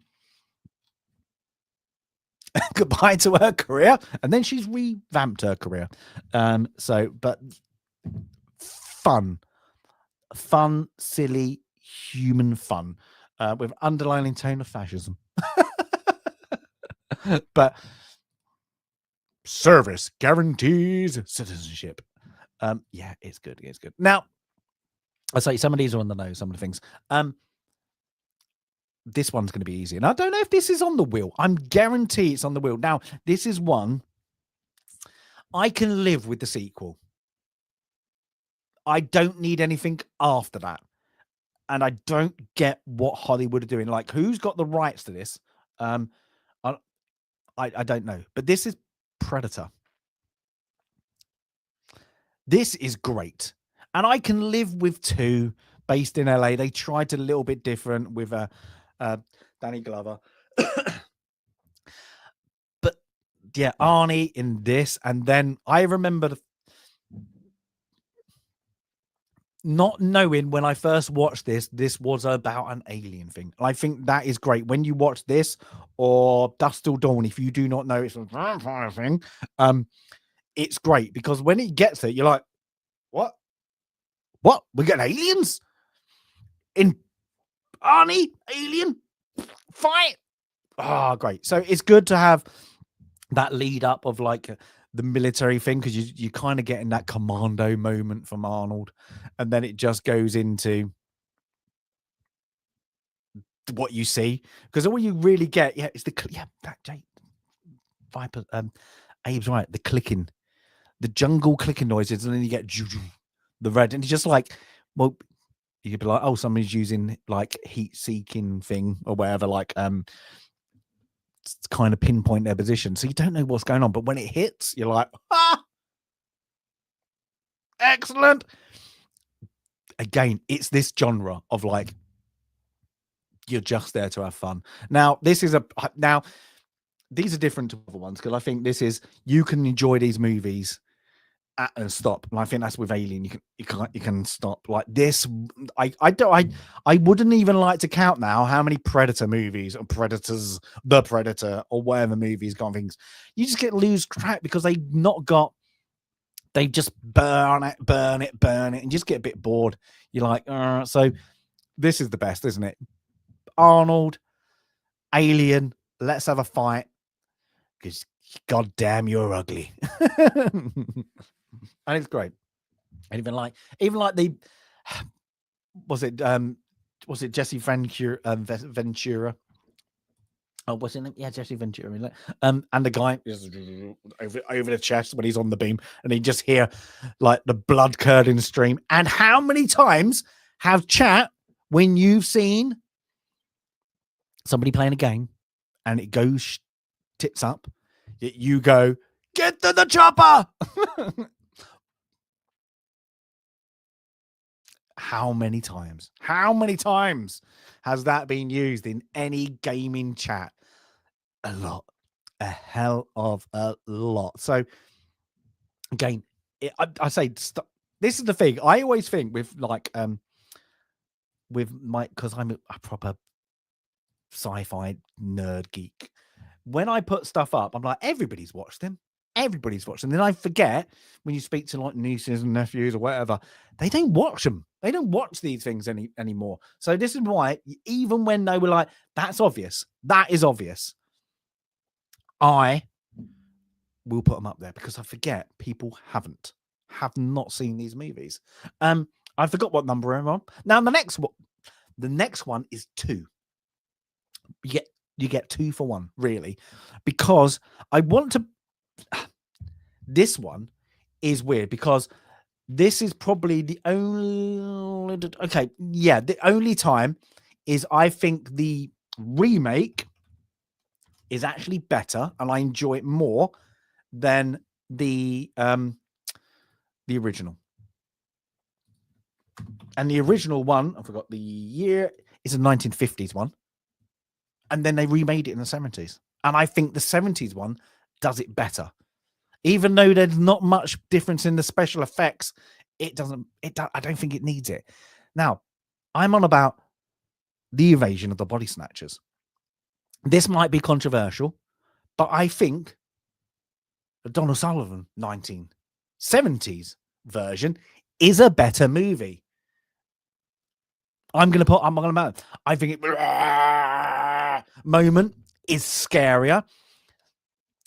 goodbye to her career, and then she's revamped her career. But fun, silly, human fun, with underlying tone of fascism. But service guarantees citizenship. Yeah, it's good. It's good. Now, I say some of these are on the nose, some of the things. This one's going to be easy. And I don't know if this is on the wheel. I'm guarantee it's on the wheel. Now, this is one I can live with the sequel. I don't need anything after that. And I don't get what Hollywood are doing. Like, who's got the rights to this? I don't know. But this is Predator. This is great. And I can live with 2 based in LA. They tried a little bit different with Danny Glover. But yeah, Arnie in this. And then I remember not knowing when I first watched this was about an alien thing. I think that is great. When you watch this or Dusk Till Dawn, if you do not know it's a vampire thing, it's great because when it gets it, you're like, what? We get aliens in Arnie alien fight? Oh, great. So it's good to have that lead up of like the military thing, because you kind of getting that commando moment from Arnold, and then it just goes into what you see, because all you really get, is that Jake Viper, Abe's right, the clicking, the jungle clicking noises, and then you get the red, and it's just like, well, you could be like, oh, somebody's using like heat seeking thing or whatever, like kind of pinpoint their position, so you don't know what's going on, but when it hits, you're like, excellent. Again, it's this genre of like, you're just there to have fun. Now, these are different to other ones, because I think this is, you can enjoy these movies and stop. And I think that's with Alien. You can stop like this. I wouldn't even like to count now how many Predator movies or Predators, The Predator, or whatever movies got things. You just lose track because they just burn it, and just get a bit bored. You're like, so this is the best, isn't it? Arnold, Alien, let's have a fight, because goddamn, you're ugly. And it's great. And even like the, was it Jesse Ventura? Oh, what's his name? Yeah, Jesse Ventura. And the guy is over the chest when he's on the beam, and he just hear like the blood curdling stream. And how many times have chat when you've seen somebody playing a game and it goes tits up, you go, get to the chopper? How many times has that been used in any gaming chat? A lot. A hell of a lot. So again, I say, this is the thing. I always think with like, with my, because I'm a proper sci-fi nerd geek. When I put stuff up, I'm like, everybody's watched them. Then I forget, when you speak to like nieces and nephews or whatever, they don't watch them. They don't watch these things anymore. So this is why, even when they were like, that's obvious, that is obvious, I will put them up there, because I forget people have not seen these movies. I forgot what number I'm on. Now the next one is 2. You get You get 2 for 1, really, because I want to. This one is weird because this is probably the only. Okay, yeah, the only time is I think the remake is actually better and I enjoy it more than the original. And the original one, I forgot the year, is a 1950s one. And then they remade it in the 70s. And I think the 70s one does it better. Even though there's not much difference in the special effects, I don't think it needs it. Now, I'm on about the invasion of the body snatchers. This might be controversial, but I think the Donald Sullivan 1970s version is a better movie. I'm going to I think it moment is scarier.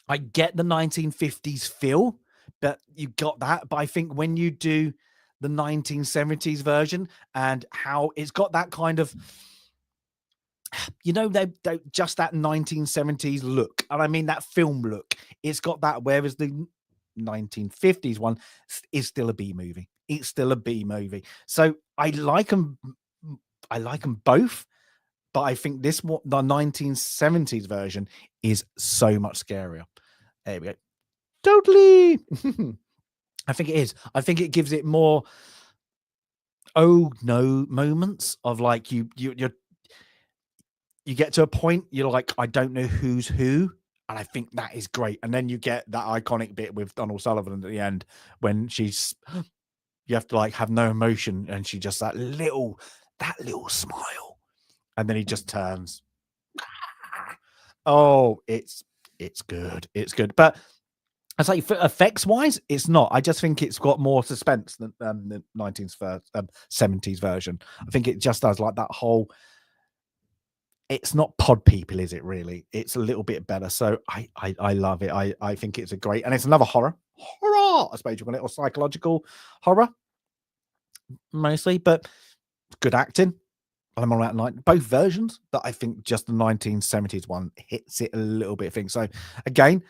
I get the 1950s feel, but you got that. But I think when you do the 1970s version and how it's got that kind of, they just that 1970s look. And I mean that film look. It's got that, whereas the 1950s one is still a B movie. It's still a B movie. So I like them both, but I think the 1970s version is so much scarier. There we go. Totally. I think it is. I think it gives it more oh no moments of like you get to a point you're like, I don't know who's who. And I think that is great. And then you get that iconic bit with Donald Sullivan at the end when you have to like have no emotion and she just that little smile. And then he just turns. Oh, it's good. It's good. But I say effects wise, it's not. I just think it's got more suspense than the 70s version. I think it just does like that whole. It's not pod people, is it really? It's a little bit better. So I love it. I think it's a great, and it's another horror, I suppose you call it, or psychological horror, mostly, but good acting. I'm all right, both versions, but I think just the 1970s one hits it a little bit. So again,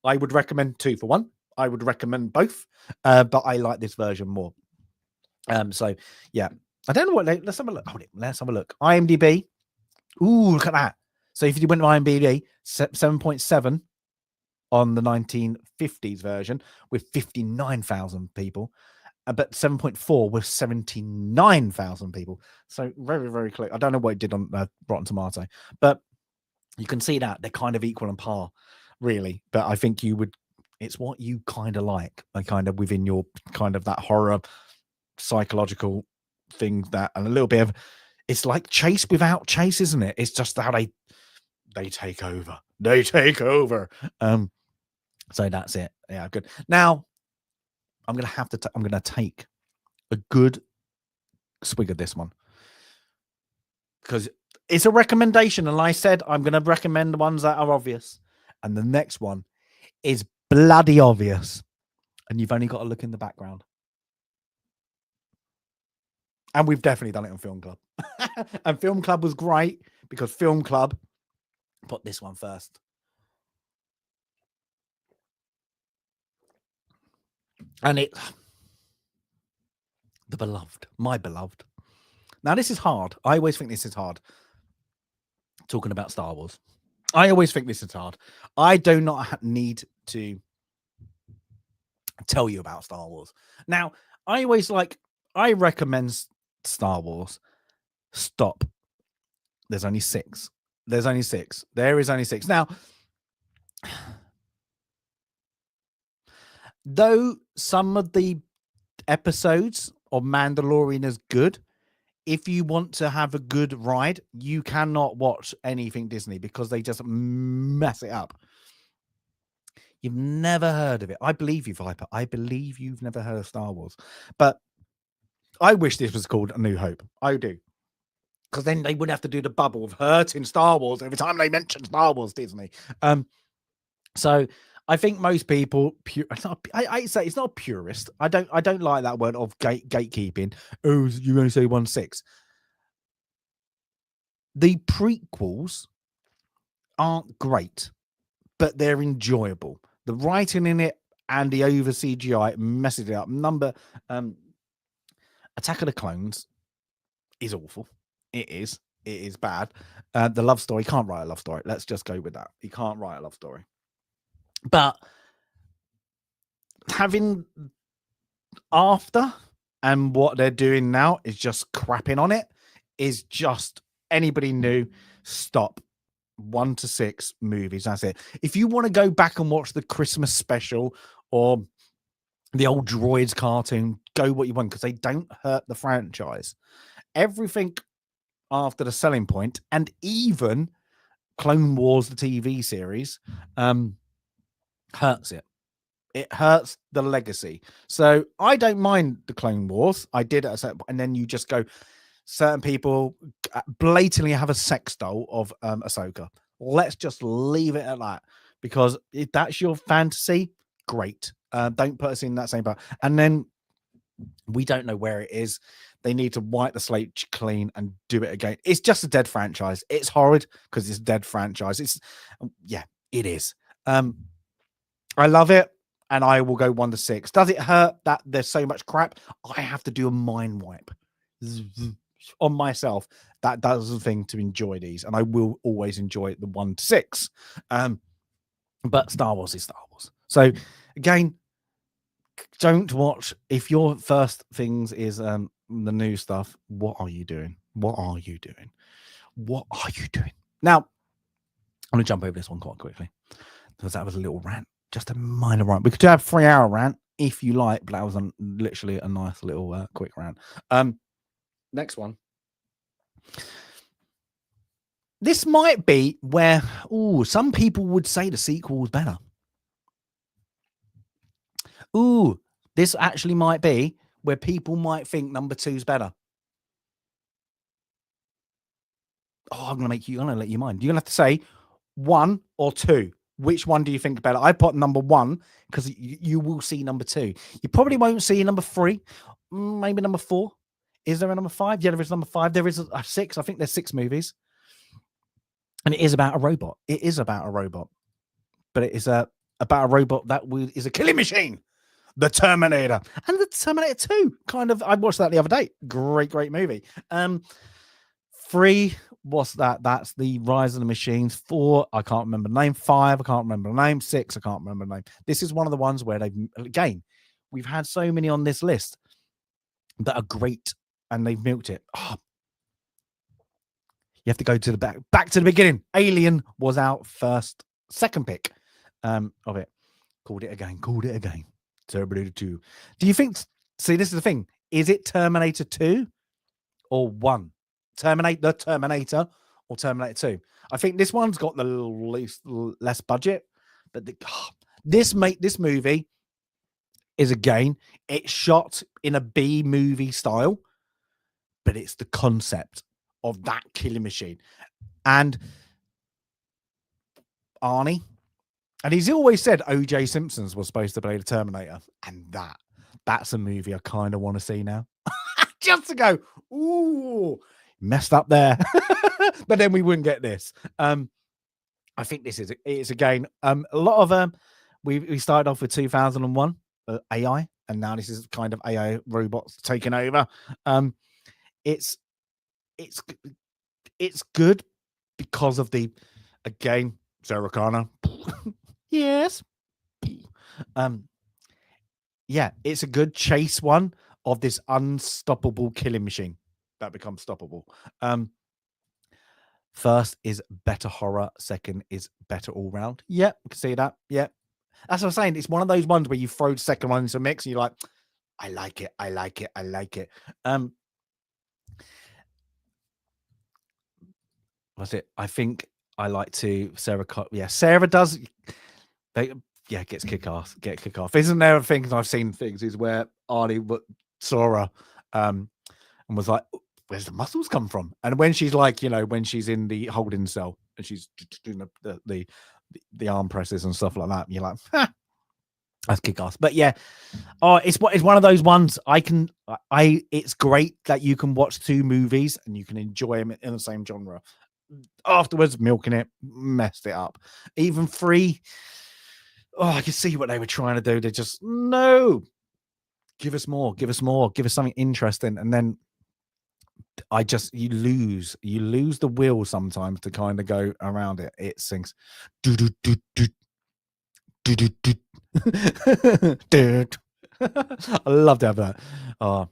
I would recommend 2 for 1. I would recommend both, but I like this version more. So yeah, I don't know what. Let's have a look. Let's have a look. IMDb. Ooh, look at that. So if you went to IMDb, 7.7 on the 1950s version with 59,000 people, but 7.4 with 79,000 people. So very, very close. I don't know what it did on Rotten Tomato, but you can see that they're kind of equal on par, really. But I think it's what you kind of like, kind of within your kind of that horror psychological thing, that, and a little bit of, it's like Chase without Chase, isn't it? It's just how they take over. They take over. So that's it. Yeah, good. Now I'm gonna take a good swig of this one because it's a recommendation, and I said I'm gonna recommend the ones that are obvious, and the next one is bloody obvious, and you've only got to look in the background. And we've definitely done it on Film Club. And Film Club was great because Film Club put this one first. And the beloved, my beloved. Now, this is hard. I always think this is hard. Talking about Star Wars. I always think this is hard. I do not need to tell you about Star Wars. Now, I recommend Star Wars. Stop. There's only 6. There is only 6. Now, though some of the episodes of Mandalorian is good, if you want to have a good ride, you cannot watch anything Disney because they just mess it up. You've never heard of it. I believe you, Viper. I believe you've never heard of Star Wars. But I wish this was called A New Hope. I do. Because then they wouldn't have to do the bubble of hurting Star Wars every time they mention Star Wars, Disney. So I think most people, I say it's not a purist. I don't like that word of gatekeeping. Oh, you only say 1/6. The prequels aren't great, but they're enjoyable. The writing in it and the over CGI messes it up. Attack of the Clones is awful. It is bad. The love story, can't write a love story. Let's just go with that. You can't write a love story. But having after and what they're doing now is just crapping on it, is just anybody new, stop. 1 to 6 movies. That's it. If you want to go back and watch the Christmas special or the old Droids cartoon, go what you want, because they don't hurt the franchise. Everything after the Selling Point, and even Clone Wars, the TV series, hurts it. It hurts the legacy. So I don't mind the Clone Wars. I did at a certain point, and then you just go, certain people blatantly have a sex doll of Ahsoka. Let's just leave it at that, because if that's your fantasy, great. Don't put us in that same part. And then we don't know where it is. They need to wipe the slate clean and do it again. It's just a dead franchise. It's horrid because it's a dead franchise. It is. I love it, and I will go 1 to 6. Does it hurt that there's so much crap? I have to do a mind wipe on myself. That does the thing to enjoy these, and I will always enjoy the 1 to 6. But Star Wars is Star Wars. So again, don't watch. If your first things is the new stuff, what are you doing? What are you doing? What are you doing? Now, I'm going to jump over this one quite quickly, because that was a little rant, just a minor rant. We could have a 3-hour rant if you like, but that was literally a nice little quick rant. Next one. This might be where, some people would say the sequel was better. This actually might be where people might think number 2 is better. I'm going to let you mind. You're going to have to say 1 or 2. Which one do you think better? I put number 1 because you will see number 2. You probably won't see number 3, maybe number 4. Is there a number 5? Yeah, there is number 5. There is a 6. I think there's 6 movies. And it is about a robot. It is about a robot. But it is about a robot that is a killing machine. The Terminator. And the Terminator 2. I watched that the other day. Great movie. 3, what's that? That's the Rise of the Machines. 4, I can't remember the name. 5, I can't remember the name. 6, I can't remember the name. This is one of the ones where we've had so many on this list that are great, and they've milked it. You have to go to the back to the beginning. Alien was our second pick of it. Called it again. Terminator 2. Do you think, see, this is the thing. Is it Terminator 2 or 1? The Terminator or Terminator 2? I think this one's got the less budget, but this movie is, again, it's shot in a B movie style, but it's the concept of that killing machine. And Arnie, and he's always said O.J. Simpson's was supposed to play the Terminator, and that's a movie I kind of want to see now. Just to go, messed up there. But then we wouldn't get this. I think it's again a lot of we started off with 2001 AI, and now this is kind of AI robots taking over. It's good because of the, again, Sarah Connor. Yes. It's a good chase one of this unstoppable killing machine that becomes stoppable. First is better horror. Second is better all round. Yeah, we can see that. Yeah. That's what I'm saying. It's one of those ones where you throw the second one into a mix and you're like, I like it. That's it. I think I like to Sarah. Sarah does. Gets kick off. Isn't there a thing? I've seen things is where Arnie saw her and was like, where's the muscles come from? And when she's like, when she's in the holding cell and she's doing the arm presses and stuff like that, and you're like, that's kick ass. But yeah, it's one of those ones it's great that you can watch 2 movies and you can enjoy them in the same genre. afterwards, milking it, messed it up. Even 3, I can see what they were trying to do. They just, no, give us more, give us more, give us something interesting. And then you lose the will sometimes to kind of go around it. It sings do do do do do do do. I love to have that. How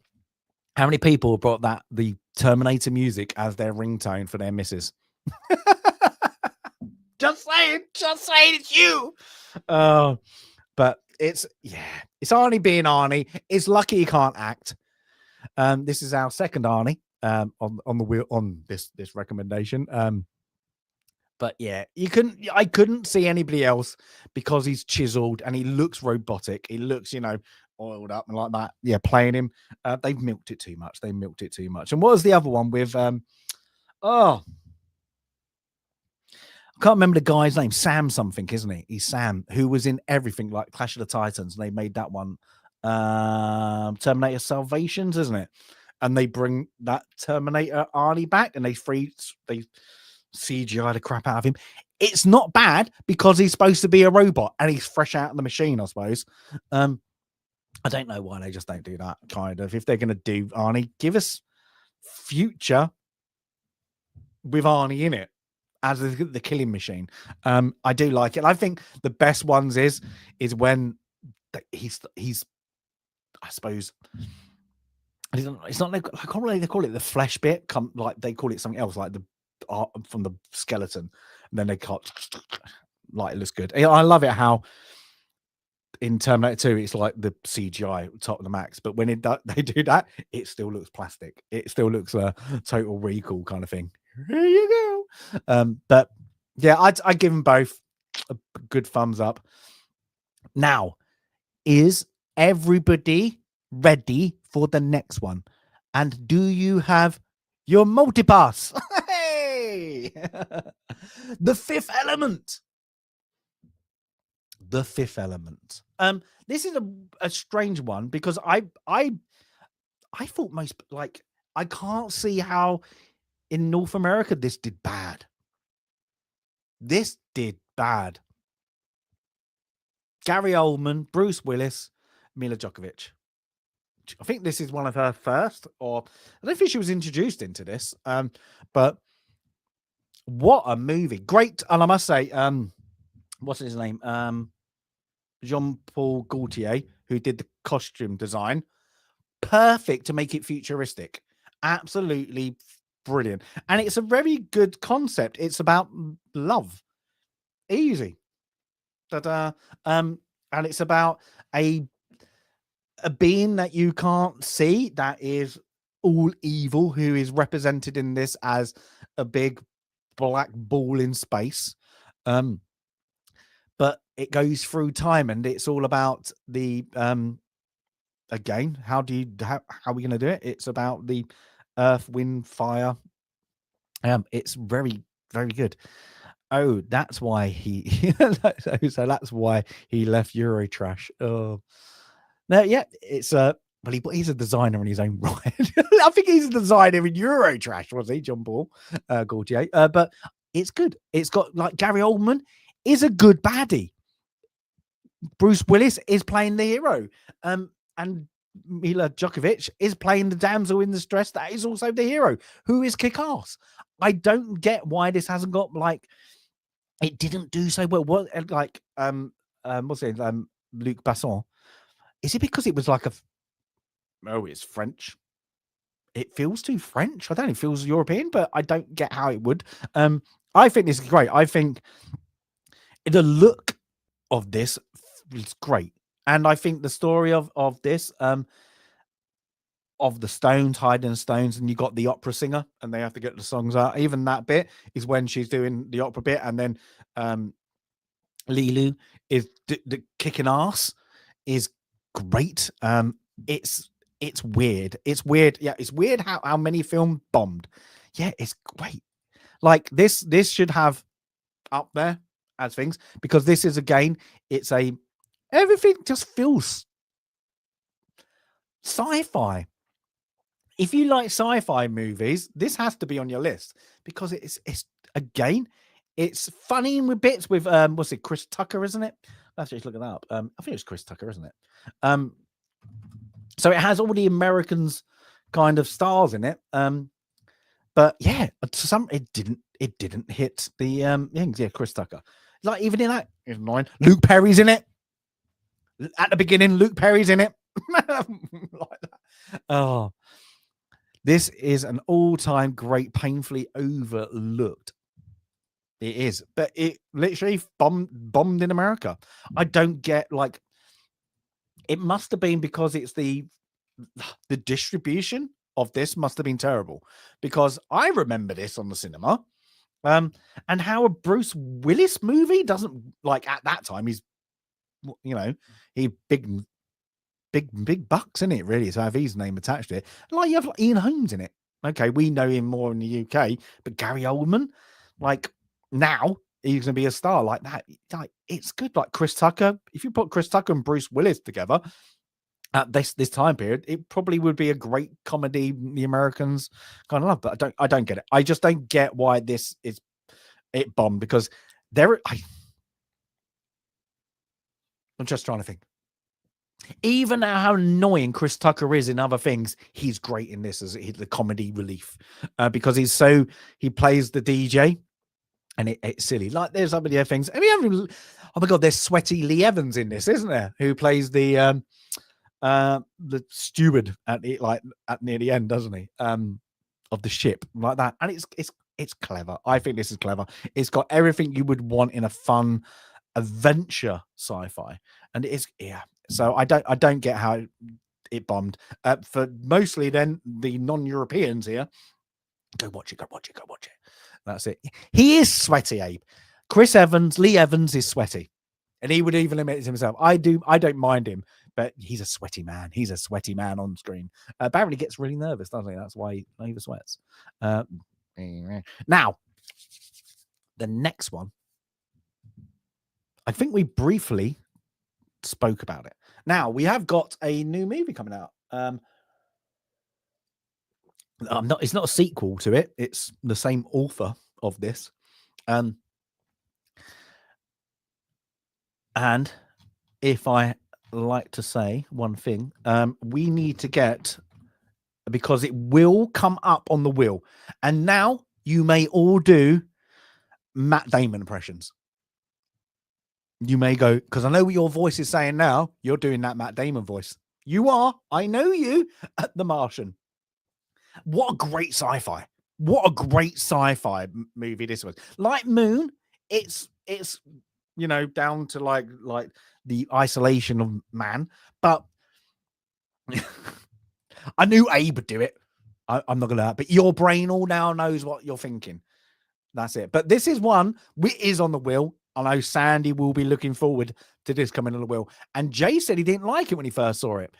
many people brought the Terminator music as their ringtone for their missus? Just saying, it's you. But it's Arnie being Arnie. It's lucky he can't act. This is our second Arnie on the wheel on this recommendation. But yeah, I couldn't see anybody else because he's chiseled and he looks robotic. He looks, oiled up and like that. Yeah, playing him. They've milked it too much. And what was the other one with I can't remember the guy's name. Sam something, isn't he? He's Sam, who was in everything like Clash of the Titans. And they made that one Terminator Salvations, isn't it? And they bring that Terminator Arnie back and they CGI the crap out of him. It's not bad because he's supposed to be a robot and he's fresh out of the machine, I suppose. I don't know why they just don't do that, kind of. If they're going to do Arnie, give us future with Arnie in it as the killing machine. I do like it. I think the best ones is when he's I suppose it's not like I can't really they call it the flesh bit. Like they call it something else, like the art from the skeleton, and then they cut like it looks good. I love it how in Terminator 2 it's like the CGI top of the max, but when they do that, it still looks plastic. It still looks a Total Recall kind of thing. Here you go. But yeah, I give them both a good thumbs up. Now, is everybody ready for the next one? And do you have your multipass? Hey! The Fifth Element. The Fifth Element. This is a strange one because I thought most like I can't see how in North America this did bad. This did bad. Gary Oldman, Bruce Willis, Mila Djokovic. I think this is one of her first, or I don't think she was introduced into this. But what a movie. Great. And I must say, what's his name? Jean-Paul Gaultier, who did the costume design. Perfect to make it futuristic. Absolutely brilliant. And it's a very good concept. It's about love. Easy. And it's about a being that you can't see that is all evil, who is represented in this as a big black ball in space. But it goes through time and it's all about the again, how are we going to do it? It's about the earth, wind, fire. It's very, very good. Oh, that's why he so that's why he left Eurotrash. Oh no, yeah, it's he's a designer in his own right. I think he's a designer in Eurotrash, was he, Jean-Paul Gaultier? But it's good. It's got like Gary Oldman is a good baddie. Bruce Willis is playing the hero. And Mila Djokovic is playing the damsel in distress that is also the hero, who is kick-ass. I don't get why this hasn't got like it didn't do so well. What like what's it? Luc Besson. Is it because it was like it's French? It feels too French. I don't know, it feels European, but I don't get how it would. I think this is great. I think the look of this is great. And I think the story of this, of the stones, hiding the stones, and you got the opera singer, and they have to get the songs out. Even that bit is when she's doing the opera bit, and then Lilu is the kicking ass is great. It's weird. It's weird. Yeah, it's weird how many film bombed. Yeah, it's great. Like this should have up there as things, because this is again, it's everything just feels sci-fi. If you like sci-fi movies, this has to be on your list because again, it's funny with bits with what's it, Chris Tucker, isn't it? Let's just look it up. I think it's Chris Tucker, isn't it? So it has all the Americans kind of stars in it. But yeah, it didn't hit the things. Yeah, Chris Tucker. Like even in that, it's annoying. Luke Perry's in it. At the beginning, Luke Perry's in it. Like that. Oh, this is an all-time great, painfully overlooked. It is, but it literally bombed in America. I don't get, like, it must have been because it's the distribution of this must have been terrible, because I remember this on the cinema. And how a Bruce Willis movie doesn't, like, at that time, he's, you know, he big bucks in it, really, to have his name attached to it. Like, you have like Ian Holmes in it. Okay, we know him more in the UK, but Gary Oldman, like, now he's gonna be a star like that. Like, it's good. Like Chris Tucker, if you put Chris Tucker and Bruce Willis together at this time period, it probably would be a great comedy the Americans kind of love. But I don't get it. I just don't get why it bombed, because I'm just trying to think. Even how annoying Chris Tucker is in other things, he's great in this as the comedy relief, because he plays the DJ, and it's silly. Like, there's some of the things. I mean, oh my god, there's sweaty Lee Evans in this, isn't there? Who plays the steward near the end, doesn't he? Of the ship, like that, and it's clever. I think this is clever. It's got everything you would want in a fun adventure sci-fi, and it is, yeah. So I don't get how it bombed. For mostly then the non-Europeans here, go watch it. That's it. He is sweaty, Abe. Lee Evans is sweaty, and he would even admit it himself. I don't mind him, but he's a sweaty man. He's a sweaty man on screen. Apparently gets really nervous, doesn't he? That's why he over sweats. Now, the next one, I think we briefly spoke about it. Now, we have got a new movie coming out. It's not a sequel to it. It's the same author of this. And if I like to say one thing, we need to get, because it will come up on the wheel. And now you may all do Matt Damon impressions. You may go, because I know what your voice is saying now. You're doing that Matt Damon voice. You are. I know you. At The Martian. What a great sci-fi. What a great sci-fi movie this was. Like Moon, it's down to like the isolation of man. But I knew Abe would do it. I'm not gonna, but your brain all now knows what you're thinking. That's it. But this is one is on the wheel. I know Sandy will be looking forward to this coming on the wheel. And Jay said he didn't like it when he first saw it.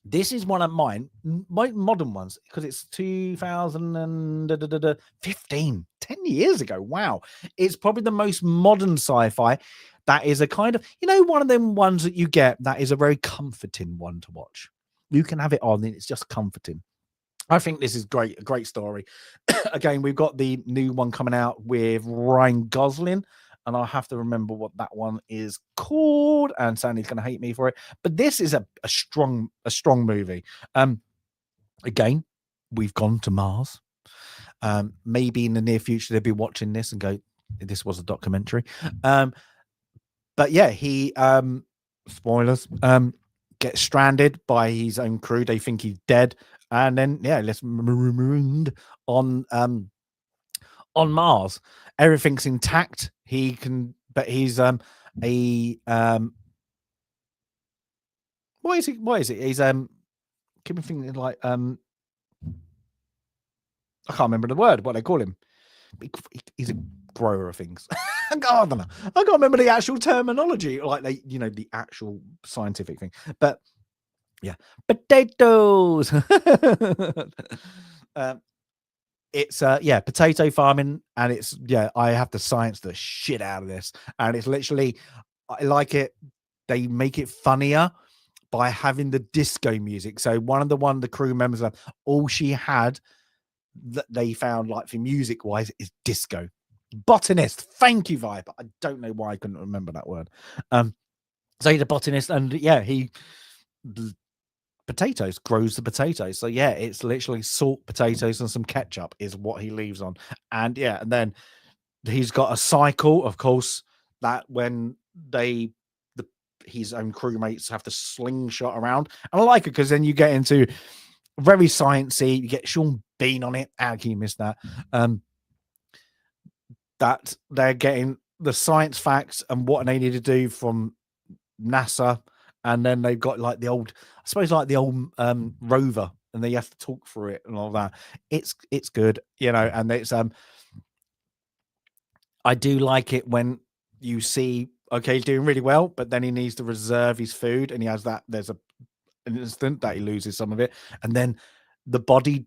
This is one of my modern ones, because it's 2015, 10 years ago. Wow. It's probably the most modern sci-fi that is a kind of, one of them ones that you get that is a very comforting one to watch. You can have it on and it's just comforting. I think this is great, a great story. Again, we've got the new one coming out with Ryan Gosling, and I'll have to remember what that one is called, and Sandy's going to hate me for it. But this is a strong movie. Again, we've gone to Mars. Maybe in the near future they'll be watching this and go, this was a documentary. But yeah, he spoilers, gets stranded by his own crew. They think he's dead. And then, let's marooned on Mars. Everything's intact. But he's what is it? He's keep thinking like I can't remember the word, what they call him. He's a grower of things. I don't know. I can't remember the actual terminology, like the actual scientific thing. But yeah, potatoes. It's potato farming, and it's I have to science the shit out of this, and it's literally, I like it. They make it funnier by having the disco music. So one of the crew members, all she had that they found, like, for music wise, is disco. Botanist. Thank you, Viper. I don't know why I couldn't remember that word. So he's a botanist, and yeah, he potatoes, grows the potatoes. So yeah, it's literally salt, potatoes, and some ketchup is what he leaves on. And yeah, and then he's got a cycle, of course, that when his own crewmates have to slingshot around. And I like it because then you get into very sciencey. You get Sean Bean on it. How can you miss that? That they're getting the science facts and what they need to do from NASA, and then they've got like the old, I suppose, like the old rover, and they have to talk through it and all that. It's good, you know, and it's I do like it when you see, okay, he's doing really well, but then he needs to reserve his food, and he has that. There's an instant that he loses some of it, and then the body.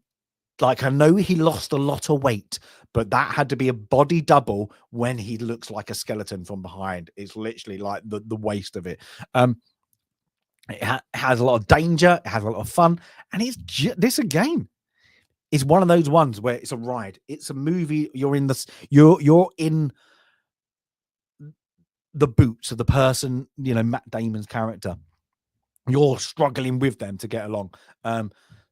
Like, I know he lost a lot of weight, but that had to be a body double when he looks like a skeleton from behind. It's literally like the waist of it. It has a lot of danger. It has a lot of fun, and this again is one of those ones where it's a ride. It's a movie. You're in the boots of the person. You know, Matt Damon's character. You're struggling with them to get along.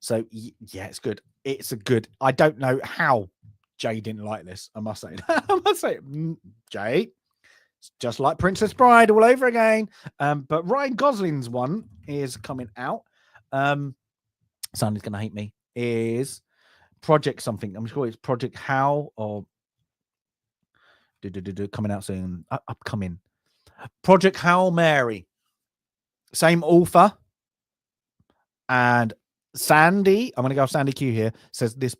So yeah, it's good. It's a good. I don't know how Jay didn't like this. I must say. I must say, Jay, it's just like Princess Bride all over again. But Ryan Gosling's one is coming out. Somebody's gonna hate me. Is Project something? I'm sure it's Project How or coming out soon. Upcoming. Project Hail Mary. Same author. And Sandy, I'm going to go off Sandy Q here, says the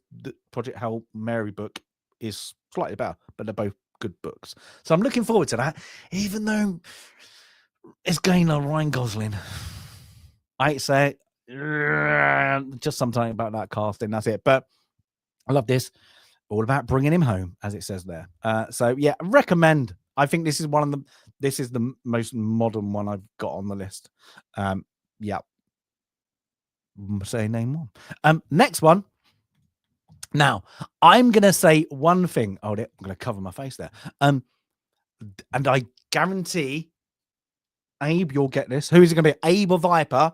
Project Hail Mary book is slightly better, but they're both good books. So I'm looking forward to that, even though it's going on Ryan Gosling. I say just something about that casting. That's it. But I love this. All about bringing him home, as it says there. So yeah, recommend. I think this is this is the most modern one I've got on the list. Yeah. Say name one. Next one. Now, I'm gonna say one thing. Oh, I'm gonna cover my face there. And I guarantee, Abe, you'll get this. Who is it gonna be? Abe or Viper?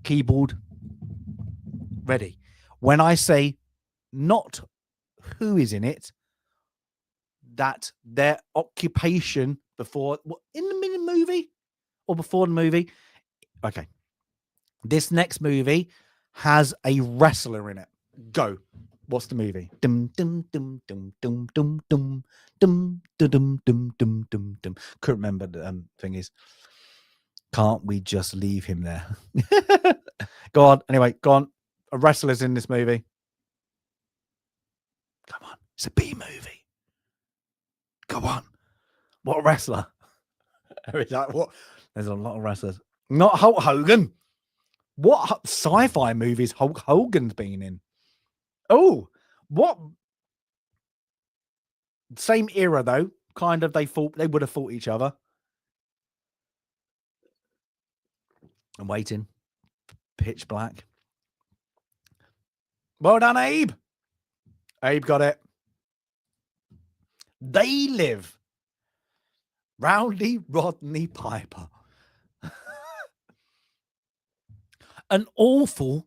Keyboard ready. When I say not who is in it, that their occupation before in the movie or before the movie. Okay. This next movie has a wrestler in it. Go. What's the movie? Dum dum dum dum dum dum dum dum dum dum dum dum dum. Couldn't remember the thing is. Can't we just leave him there? Go on. Anyway, go on. A wrestler's in this movie. Come on. It's a B movie. Go on. What wrestler? What? There's a lot of wrestlers. Not Hulk Hogan. What sci-fi movies Hulk Hogan's been in? Oh, what? Same era though. Kind of. They would have fought each other. I'm waiting. Pitch Black. Well done, Abe. Abe got it. They Live. Rowdy Rodney Piper. An awful.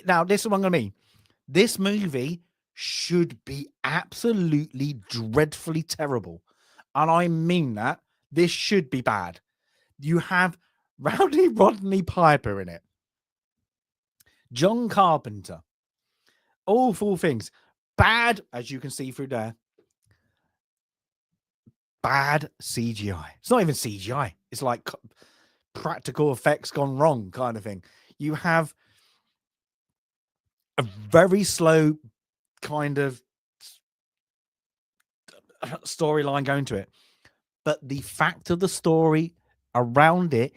Now, this is what I'm going to mean. This movie should be absolutely dreadfully terrible. And I mean that. This should be bad. You have Rowdy Rodney Piper in it. John Carpenter. Awful things. Bad, as you can see through there. Bad CGI. It's not even CGI. It's like practical effects gone wrong kind of thing. You have a very slow kind of storyline going to it. But the fact of the story around it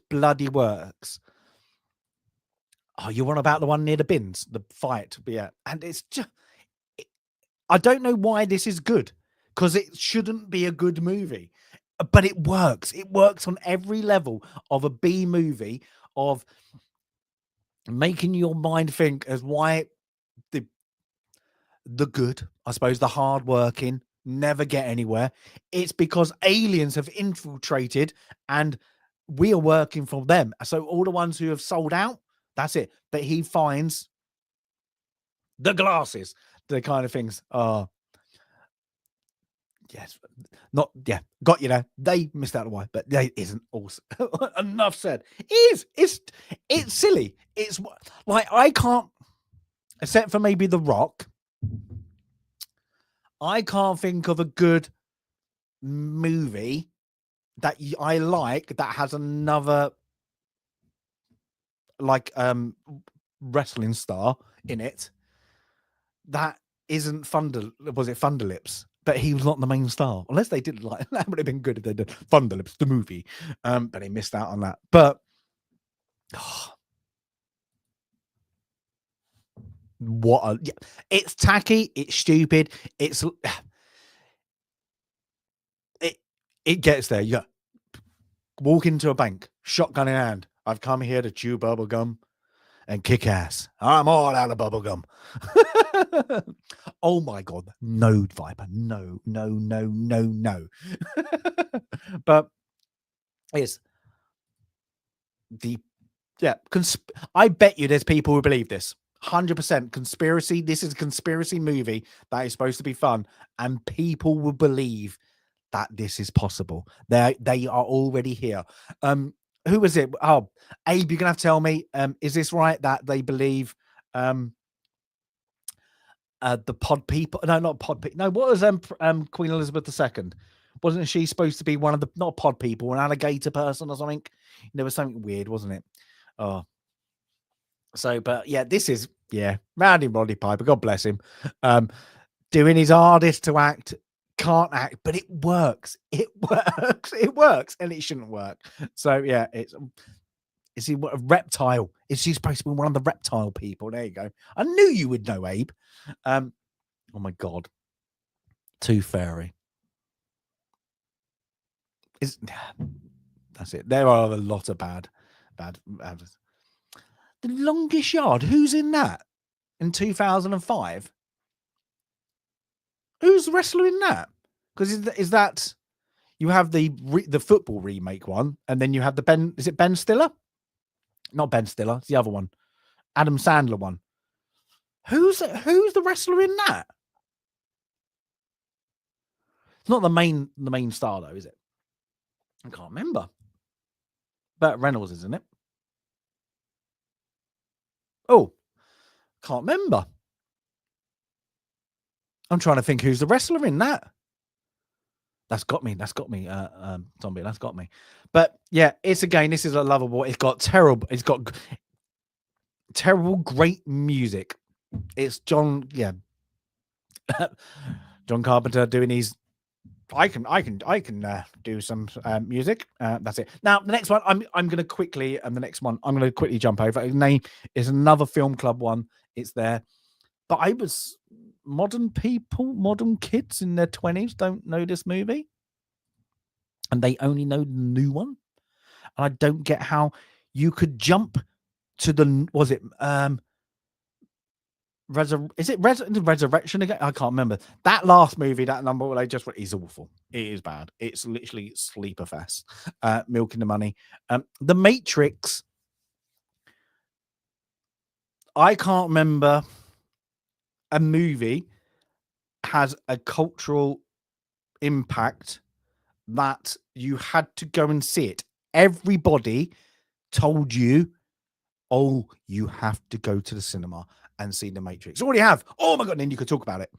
bloody works. Oh, you're on about the one near the bins, the fight. But yeah. And it's just, I don't know why this is good, because it shouldn't be a good movie, but it works. It works on every level of a B movie, of making your mind think as why the the good, I suppose, the hardworking, never get anywhere. It's because aliens have infiltrated and we are working for them. So all the ones who have sold out, that's it. But he finds the glasses, the kind of things. Yes, not yeah, got you there. They missed out the why, but they isn't also enough said. It's silly. It's like I can't, except for maybe The Rock. I can't think of a good movie that I like that has another like wrestling star in it that isn't Thunderlips? But he was not the main star, unless they did like that would have been good if they did Thunderlips the movie. But they missed out on that. But it's tacky, it's stupid, it gets there. You walk into a bank, shotgun in hand. I've come here to chew bubble gum and kick ass. I'm all out of bubble gum. Oh my god, no, Viper, no. But it's the I bet you there's people who believe this. 100% conspiracy. This is a conspiracy movie that is supposed to be fun, and people will believe that this is possible. They are already here. Who was it? Oh, Abe, you're gonna have to tell me. Is this right that they believe the pod people? No, not pod people. No, what was Queen Elizabeth II? Wasn't she supposed to be one of the not pod people, an alligator person or something? There was something weird, wasn't it? Oh, so but yeah, this is Randy Roddy Piper, God bless him, doing his hardest to act, can't act, but it works. It works, and it shouldn't work. So yeah, is he what a reptile? Is she supposed to be one of the reptile people? There you go. I knew you would know, Abe. Oh my god, Tooth Fairy. That's it. There are a lot of bad. The Longest Yard. Who's in that? In 2005. Who's the wrestler in that? Because is that you have the football remake one, and then you have the Ben. Is it Ben Stiller? Not Ben Stiller. It's the other one, Adam Sandler one. Who's the wrestler in that? It's not the main star though, is it? I can't remember. Burt Reynolds, isn't it? Oh, can't remember. I'm trying to think who's the wrestler in that. That's got me. Zombie. That's got me. But yeah, this is a lovable. It's got terrible, great music. It's John Carpenter doing his. I can do some music. That's it. Now the next one, I'm going to quickly, and the next one I'm going to quickly jump over. His name is another film club one. It's there, but modern kids in their 20s don't know this movie, and they only know the new one. And I don't get how you could jump to Resurrection again? I can't remember. That last movie, that number where they just went is awful. It is bad. It's literally sleeper fest. Milking the money. The Matrix. I can't remember a movie has a cultural impact that you had to go and see it. Everybody told you, oh, you have to go to the cinema and see The Matrix. Already have. Oh my god, and then you could talk about it.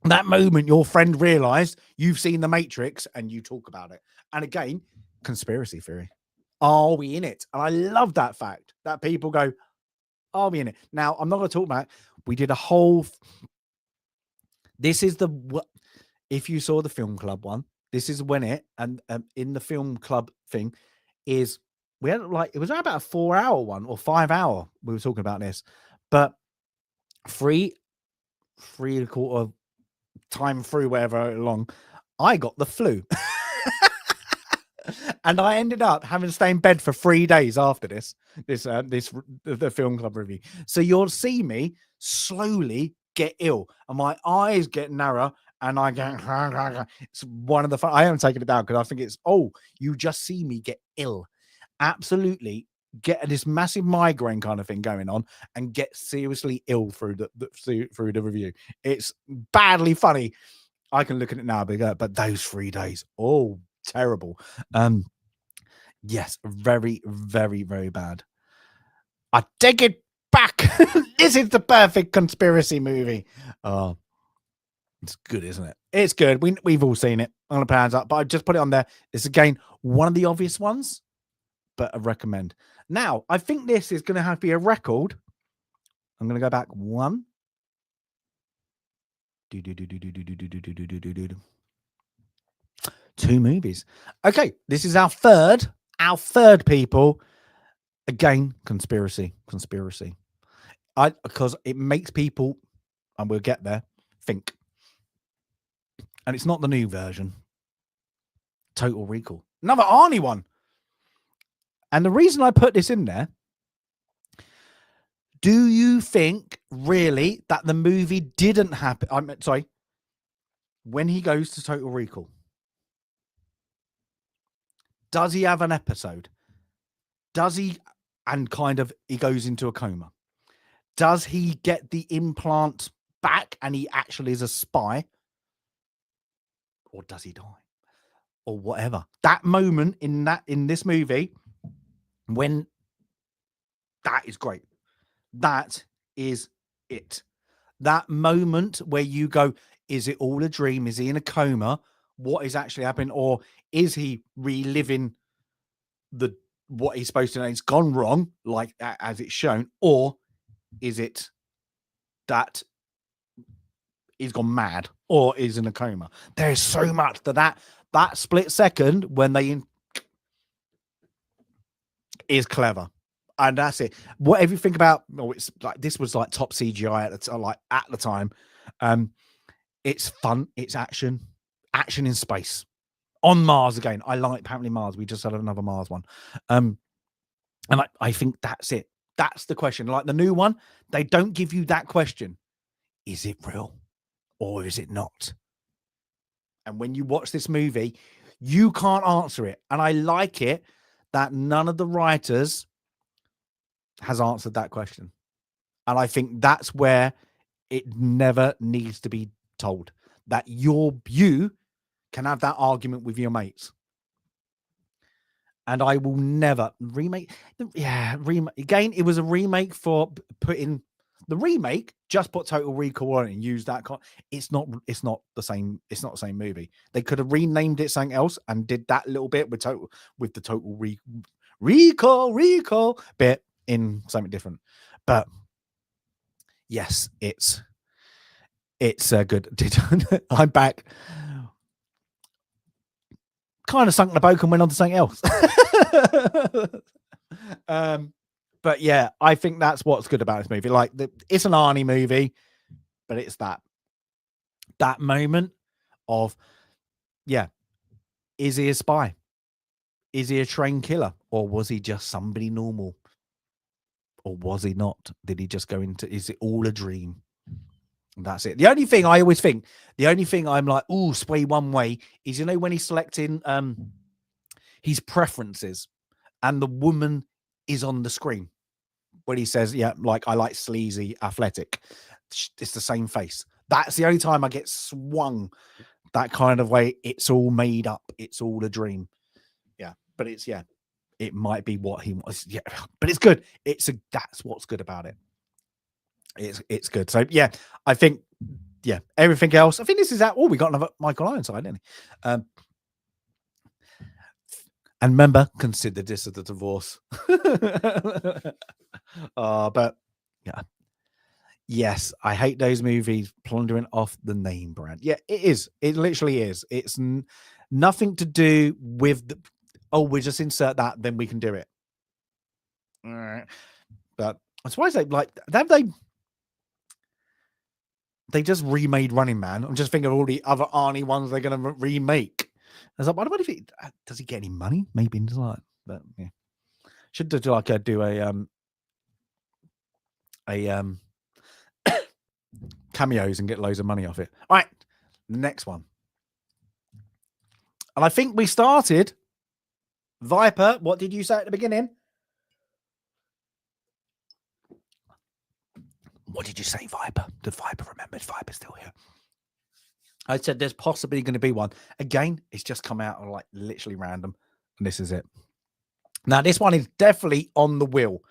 That moment your friend realized you've seen The Matrix and you talk about it. And again, conspiracy theory. Are we in it? And I love that fact that people go, are we in it? Now, I'm not going to talk about it. We did a whole. This is if you saw the film club one, this is when and in the film club thing is we had it was about a 4-hour one or 5-hour. We were talking about this, but 3.25 time through whatever long, I got the flu. And I ended up having to stay in bed for 3 days after the film club review. So you'll see me slowly get ill, and my eyes get narrow, and I go. It's one of the fun. I haven't taken it down because I think it's you just see me get ill, absolutely get this massive migraine kind of thing going on, and get seriously ill through the review. It's badly funny. I can look at it now, but those 3 days, terrible. Yes, very, very, very bad. I take it back. This is the perfect conspiracy movie. Oh, it's good, isn't it? It's good. We've all seen it. I'm gonna put hands up, but I just put it on there. It's again one of the obvious ones, but I recommend. Now, I think this is gonna have to be a record. I'm gonna go back one. 2 movies. Okay, this is our third. Our third, people. Again, conspiracy. Because it makes people, and we'll get there, think. And it's not the new version. Total Recall. Another Arnie one. And the reason I put this in there, do you think really that the movie didn't happen? I'm sorry. When he goes to Total Recall, does he have an episode? Does he, and kind of, he goes into a coma? Does he get the implant back and he actually is a spy? Or does he die? Or whatever. That moment in this movie, when that is great. That is it. That moment where you go, is it all a dream? Is he in a coma? What is actually happening? Or is he reliving what he's supposed to know? It's gone wrong, like as it's shown, or is it that he's gone mad or is in a coma? There's so much to that split second when they is clever. And that's it. Whatever you think about, it's like this was like top CGI at the time. It's fun. It's action in space on Mars again. I like apparently Mars. We just had another Mars one. And I think that's it. That's the question. Like the new one, they don't give you that question. Is it real or is it not? And when you watch this movie, you can't answer it. And I like it that none of the writers has answered that question. And I think that's where it never needs to be told, that you can have that argument with your mates. And I will never remake. Again, it was a remake for putting the remake. Just put Total Recall on it and use that. It's not the same. It's not the same movie. They could have renamed it something else and did that little bit with the Total Recall bit in something different. But yes, it's good. I'm back. Kind of sunk the boat and went on to something else. But yeah, I think that's what's good about this movie. Like it's an Arnie movie, but it's that moment of, is he a spy? Is he a trained killer? Or was he just somebody normal? Or was he not? Did he just go into, is it all a dream? And that's it. The only thing I always think, I'm like, sway one way is, when he's selecting his preferences and the woman is on the screen. When he says, like, I like sleazy, athletic. It's the same face. That's the only time I get swung that kind of way. It's all made up. It's all a dream. Yeah. But it might be what he wants. Yeah. But it's good. That's what's good about it. It's good. So yeah, I think everything else. I think this is that. We got another Michael Ironside, didn't he? And remember, consider this as a divorce. But yeah, yes, I hate those movies plundering off the name brand. Yeah, it is. It literally is. It's nothing to do with we just insert that, then we can do it. All right. But I'm surprised they just remade Running Man. I'm just thinking of all the other Arnie ones they're going to remake. I was like, what if does he get any money? Maybe not. But yeah, should do cameos and get loads of money off it. All right, the next one. And I think we started. Viper, what did you say at the beginning? What did you say, Viper? Did Viper remember? Viper's still here. I said there's possibly going to be one. Again, it's just come out of like literally random. And this is it. Now, this one is definitely on the wheel.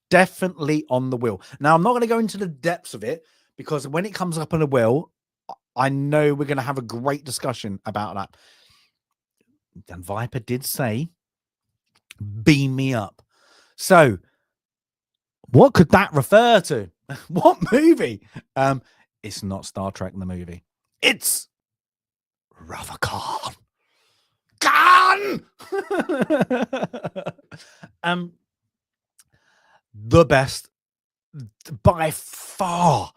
Definitely on the wheel. Now, I'm not going to go into the depths of it because when it comes up on the wheel, I know we're going to have a great discussion about that. And Viper did say, beam me up. So, what could that refer to? What movie? It's not Star Trek, the movie. It's Ruther Khan. The best by far.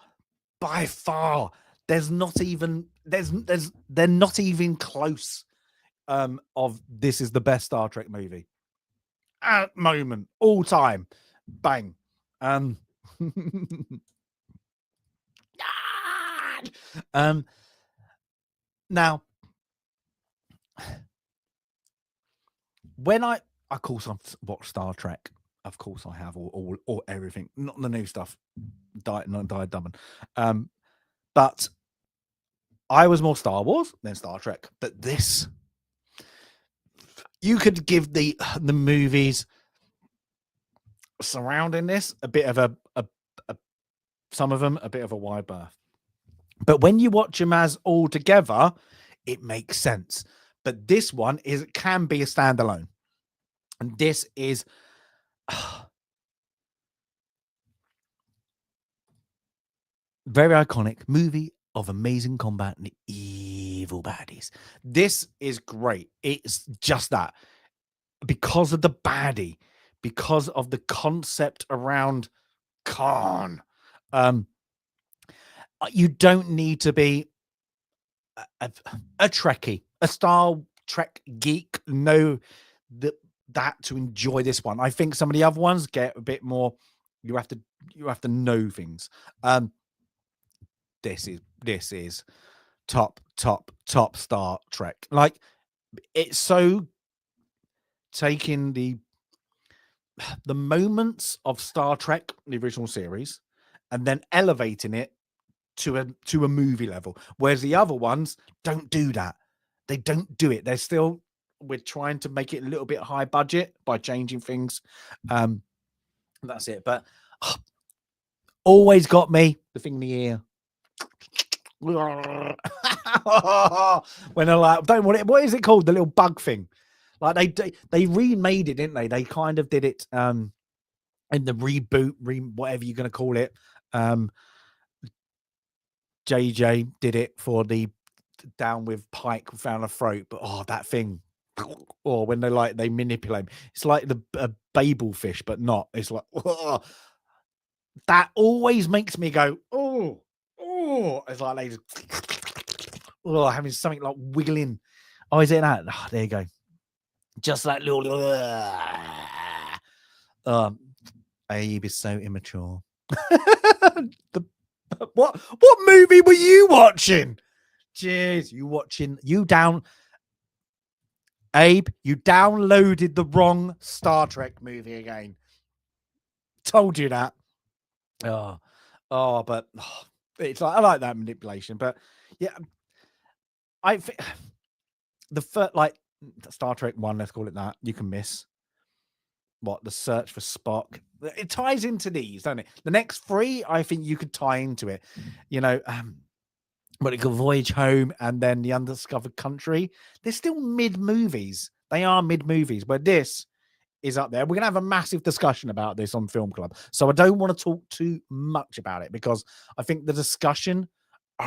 They're not even close. Of this is the best Star Trek movie at moment, all time. Bang. Now, when I of course I've watched Star Trek. Of course I have all everything, not the new stuff. Died dumb. But I was more Star Wars than Star Trek. But this, you could give the movies surrounding this a bit of a some of them a bit of a wide berth. But when you watch them as all together, it makes sense. But this one can be a standalone. And this is very iconic movie of amazing combat and evil baddies. This is great. It's just that because of the baddie, because of the concept around Khan. You don't need to be a Trekkie, a Star Trek geek. Know that to enjoy this one. I think some of the other ones get a bit more. You have to know things. This is top Star Trek. Like, it's so taking the moments of Star Trek, the original series, and then elevating it to a movie level. Whereas the other ones don't do that. They don't do it. We're trying to make it a little bit high budget by changing things. That's it. But always got me the thing in the ear. When they're like, don't want it. What is it called? The little bug thing. Like they remade it, didn't they? They kind of did it in the reboot, whatever you're going to call it. JJ did it for the Down with Pike found a throat, but that thing, or when they manipulate him, it's like the Babel fish, but not. It's like that always makes me go, oh, it's like they just having something like wiggling. Oh, is it that? Oh, there you go. Just that little. Abe is so immature. What movie were you watching? Jeez, Abe, you downloaded the wrong Star Trek movie again. Told you that. But it's like, I like that manipulation. But yeah, I think the first, like Star Trek 1, let's call it that, you can miss. The search for Spock. It ties into these, don't it? The next 3, I think you could tie into it. But it could Voyage Home and then The Undiscovered Country. They're still mid-movies. They are mid-movies, but this is up there. We're going to have a massive discussion about this on Film Club. So I don't want to talk too much about it because I think the discussion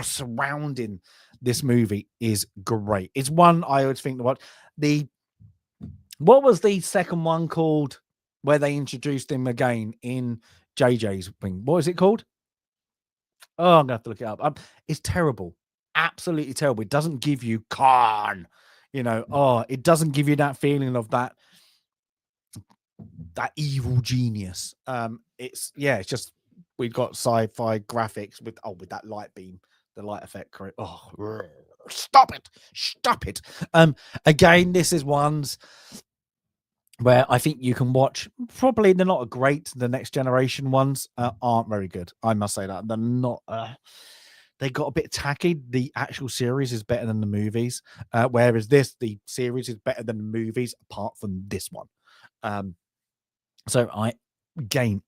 surrounding this movie is great. It's one I would think what was the second one called where they introduced him again in JJ's wing? What is it called? Oh, I'm going to have to look it up. It's terrible. Absolutely terrible. It doesn't give you Khan. It doesn't give you that feeling of that evil genius. It's just we've got sci-fi graphics with that light beam, the light effect. Stop it. Again, this is ones where I think you can watch. Probably they're not great. The next generation ones aren't very good. I must say that they're not. They got a bit tacky. The actual series is better than the movies, whereas the series is better than the movies, apart from this one. So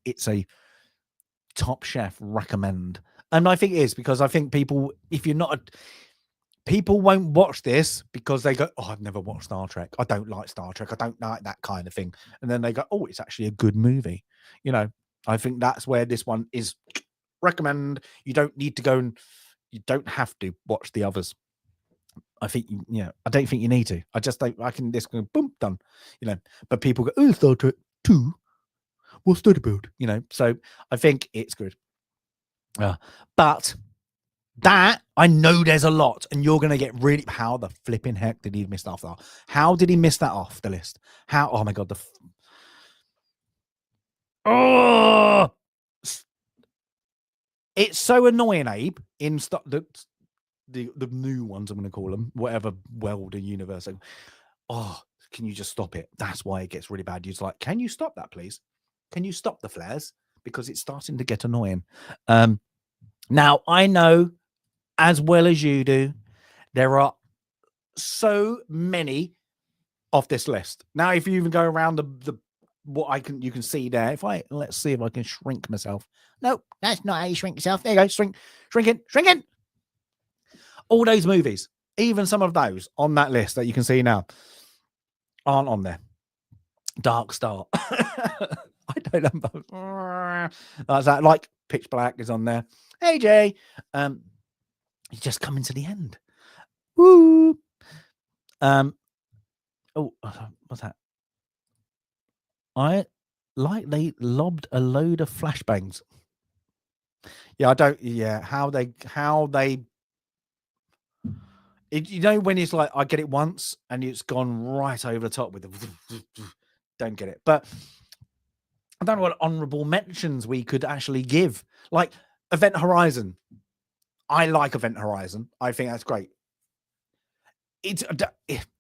it's a Top Chef recommend, and I think it is because I think people, if you're not people won't watch this because they go, "Oh, I've never watched Star Trek. I don't like Star Trek. I don't like that kind of thing." And then they go, "Oh, it's actually a good movie." I think that's where this one is recommend. You don't need to go and you don't have to watch the others. I think, I don't think you need to. I just think I can this go boom done, But people go, "Oh, Star Trek 2. What's that about?" So I think it's good. But that, I know there's a lot, and you're going to get really, how the flipping heck did he miss that off? How did he miss that off the list? How, oh my God, it's so annoying, Abe, in the new ones, I'm going to call them, whatever world and universe. Can you just stop it? That's why it gets really bad. You're like, can you stop that, please? Can you stop the flares? Because it's starting to get annoying. Now, I know as well as you do, there are so many off this list. Now, if you even go around you can see there. Let's see if I can shrink myself. Nope, that's not how you shrink yourself. There you go, shrinking. All those movies, even some of those on that list that you can see now, aren't on there. Dark Star. I don't know. That's that. Like Pitch Black is on there. Hey Jay, you're just coming to the end. Woo. What's that? I like they lobbed a load of flashbangs. Yeah, I don't. Yeah, how they. When it's like I get it once and it's gone right over the top with the. Don't get it, but I don't know what honorable mentions we could actually give. Like Event Horizon. I like Event Horizon. I think that's great. It's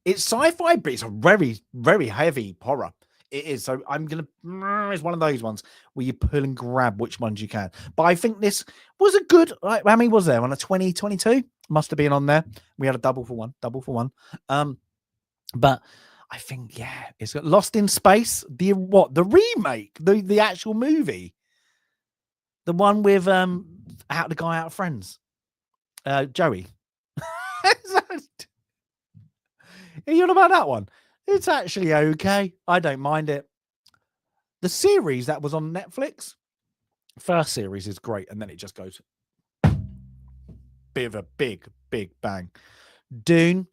sci-fi, but it's a very, very heavy horror. It is. So it's one of those ones where you pull and grab which ones you can. But I think this was a good, how many was there on a 2022? Must have been on there. We had a double for one. But I think, it's got Lost in Space. The remake, the actual movie. The one with the guy out of Friends. Joey. Are you on about that one? It's actually okay. I don't mind it. The series that was on Netflix, first series is great, and then it just goes bit of a big bang. Dune,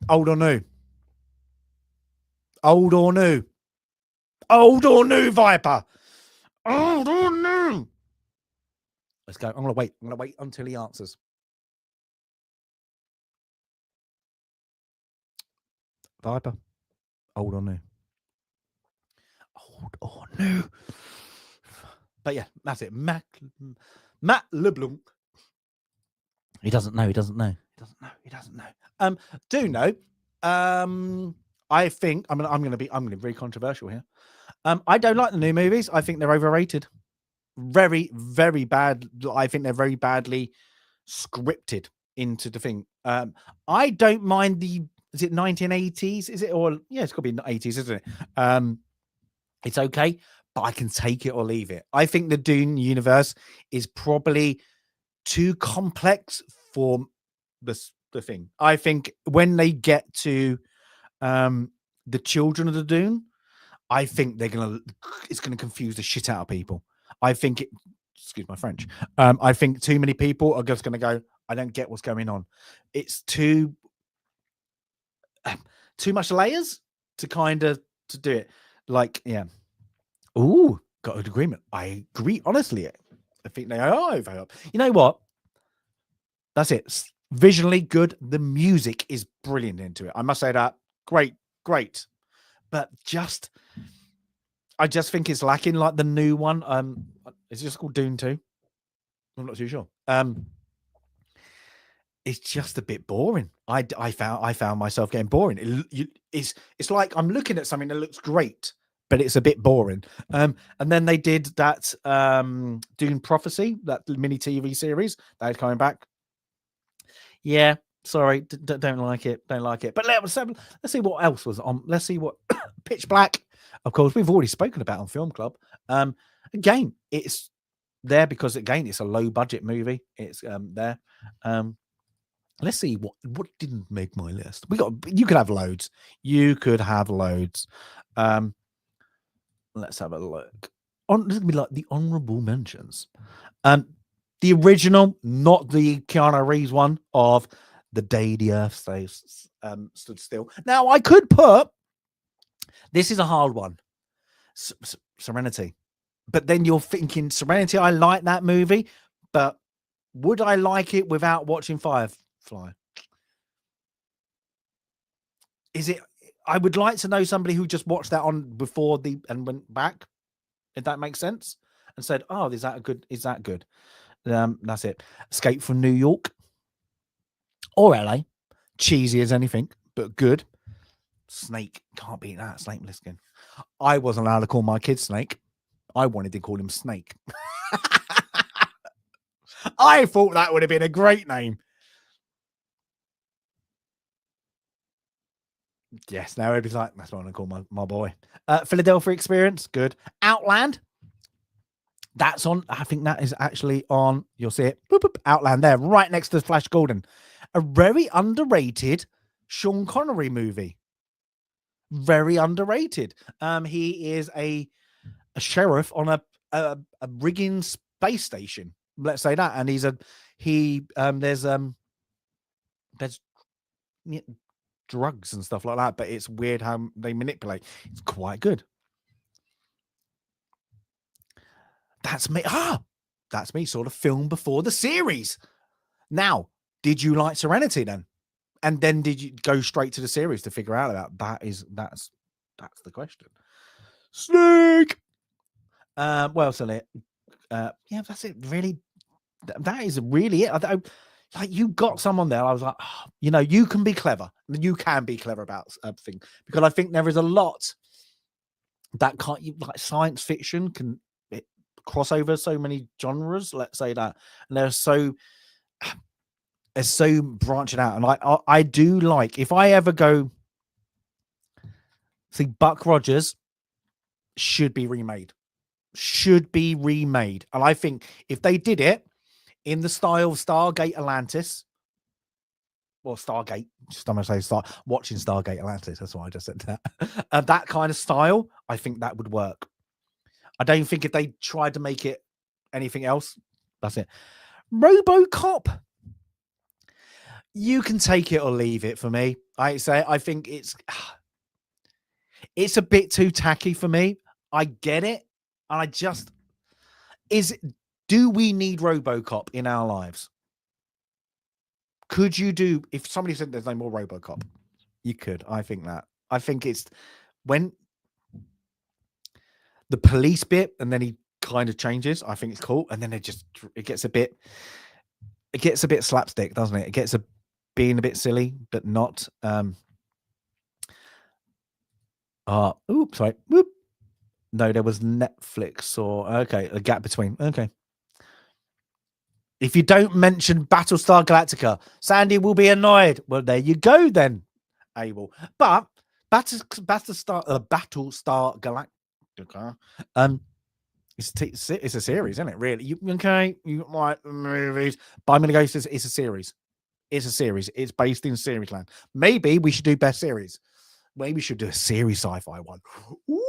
old or new? Old or new? Old or new, Viper? Old or new? Let's go. I'm gonna wait until he answers. Viper, old or new? Old or new? But yeah, that's it. Matt LeBlanc. He doesn't know. Do know. I think I'm gonna be very controversial here. I don't like the new movies. I think they're overrated. Very, very bad. I think they're very badly scripted into the thing. I don't mind is it 1980s? Is it? Or it's got to be 80s, isn't it? It's okay, but I can take it or leave it. I think the Dune universe is probably too complex for the thing. I think when they get to the children of the Dune, I think it's gonna confuse the shit out of people. I think excuse my French. I think too many people are just gonna go, I don't get what's going on. It's too much layers to do it. Like, yeah. Ooh, got an agreement. I agree. Honestly, I think they are over. You know what? That's it. Visually good. The music is brilliant into it. I must say that. Great. But just I just think it's lacking, like the new one. Is it just called Dune 2? I'm not too sure. It's just a bit boring. I found myself getting boring. It's like I'm looking at something that looks great, but it's a bit boring. And then they did that Dune Prophecy, that mini TV series that is coming back. Yeah, sorry, don't like it. Don't like it. But let's see what else was on. Let's see what Pitch Black. Of course, we've already spoken about on Film Club. Again, it's there because again, it's a low budget movie. It's there. Let's see what didn't make my list. You could have loads. You could have loads. Let's have a look. This is gonna be like the honorable mentions. The original, not the Keanu Reeves one, of The Day the Earth Stood Still. Now I could put, this is a hard one, Serenity. But then you're thinking, Serenity, I like that movie, but would I like it without watching Firefly? Is it? I would like to know somebody who just watched that on before and went back, if that makes sense, and said, "Oh, is that good? Is that good?" That's it. Escape from New York or LA, cheesy as anything, but good. Snake, can't beat that. Snake Plissken. I wasn't allowed to call my kid Snake. I wanted to call him Snake. I thought that would have been a great name. Yes, now everybody's like, that's what I'm going to call my boy. Philadelphia Experience, good. Outland, that's on. I think that is actually on. You'll see it. Boop, boop, Outland there, right next to Flash Gordon. A very underrated Sean Connery movie. Very underrated. He is a sheriff on a rigging space station. Let's say that, and there's drugs and stuff like that, but it's weird how they manipulate. It's quite good. That's me. That's me. Sort of film before the series. Now, did you like Serenity then? And then did you go straight to the series to figure out about that's the question. Snake. Well, so yeah, that's it. Really, that is really it. Like, you got someone there. I was like, oh, you can be clever. You can be clever about a thing, because I think there is a lot that like science fiction can cross over so many genres. Let's say that, and they're so branching out. And I do like, if I ever go see, Buck Rogers should be remade. And I think if they did it in the style of Stargate Atlantis, well, Stargate, just I'm going to say watching Stargate Atlantis, that's why I just said that. That kind of style, I think that would work. I don't think if they tried to make it anything else, that's it. RoboCop, you can take it or leave it for me. I think it's a bit too tacky for me. I get it. And do we need RoboCop in our lives? Could you do, if somebody said there's no more RoboCop, you could. I think it's when the police bit and then he kind of changes. I think it's cool. And then it gets a bit slapstick, doesn't it? It gets being a bit silly, but not. Oops, sorry. Whoop. No, there was Netflix a gap between. Okay. If you don't mention Battlestar Galactica, Sandy will be annoyed. Well, there you go then, Abel. But Battlestar Galactica, it's a series, isn't it? Really? You like movies, but I'm going to go. It's a series. It's a series. It's based in series land. Maybe we should do best series. Maybe we should do a series sci-fi one. Ooh,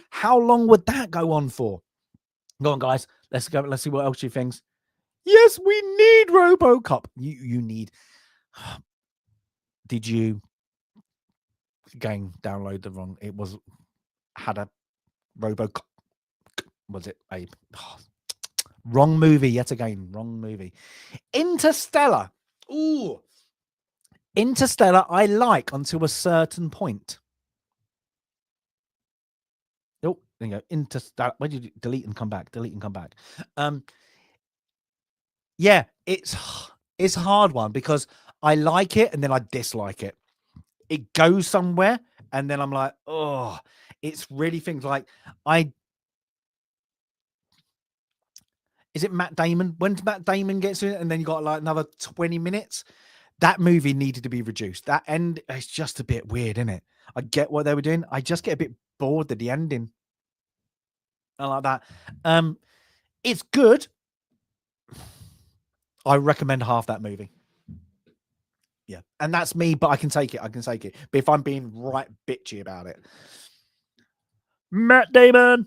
how long would that go on for? Go on, guys. Let's go. Let's see what else you think. Yes, we need RoboCop. You need. Did you download the wrong? It had a RoboCop. Was it a wrong movie yet again? Wrong movie. Interstellar. Ooh. Interstellar, I like until a certain point. Oh, Then you go Interstellar. Where did you delete and come back? Delete and come back. Yeah, it's a hard one because I like it and then I dislike it. It goes somewhere and then I'm like, oh, it's really things like is it Matt Damon? When Matt Damon gets in it and then you got like another 20 minutes, that movie needed to be reduced. That end is just a bit weird, isn't it? I get what they were doing. I just get a bit bored at the ending. I like that. It's good. I recommend half that movie. Yeah. And that's me, but I can take it. I can take it. But if I'm being right bitchy about it, Matt Damon.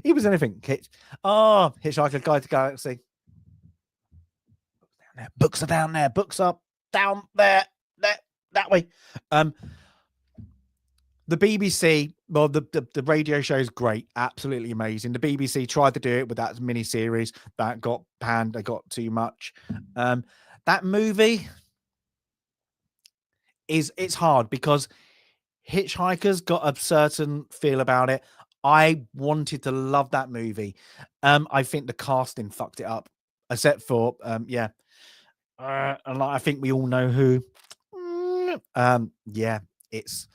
He was anything. Hitchhiker Guide to Galaxy. Books are down there. Books are down there. That way. The BBC, well, the radio show is great, absolutely amazing. The BBC tried to do it with that mini series that got panned. They got too much. That movie it's hard because Hitchhiker's got a certain feel about it. I wanted to love that movie. I think the casting fucked it up, except for and I think we all know who. Yeah, it's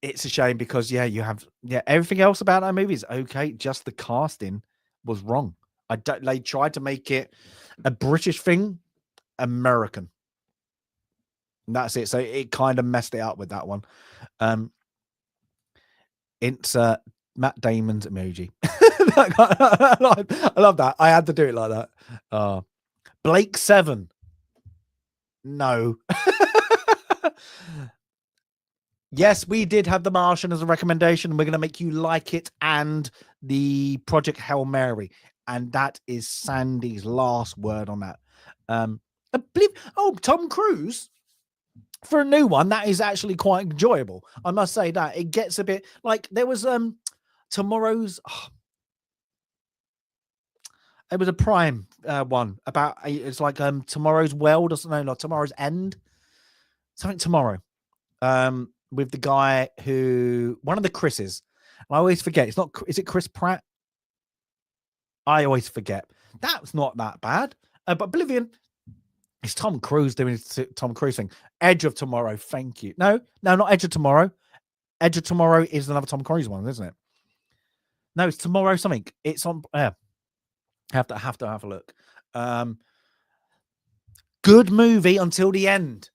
a shame because you have everything else about that movie is okay. Just the casting was wrong. They tried to make it a British thing, American. And that's it. So it kind of messed it up with that one. It's Matt Damon's emoji. I love that. I had to do it like that. Blake 7. No. Yes, we did have The Martian as a recommendation. We're going to make you like it and the Project Hail Mary. And that is Sandy's last word on that. I believe, Tom Cruise. For a new one, that is actually quite enjoyable. I must say that. It gets a bit like there was tomorrow's it was a Prime one about it's like Tomorrow's World or something, like Tomorrow's End. Something tomorrow. With the guy who one of the Chris's. I always forget. It's not is it Chris Pratt? I always forget. That's not that bad. But Oblivion, it's Tom Cruise doing his Tom Cruise thing. Edge of Tomorrow. Thank you. No, not Edge of Tomorrow. Edge of Tomorrow is another Tom Cruise one, isn't it? No, it's Tomorrow something. It's on. Have to have a look. Good movie until the end.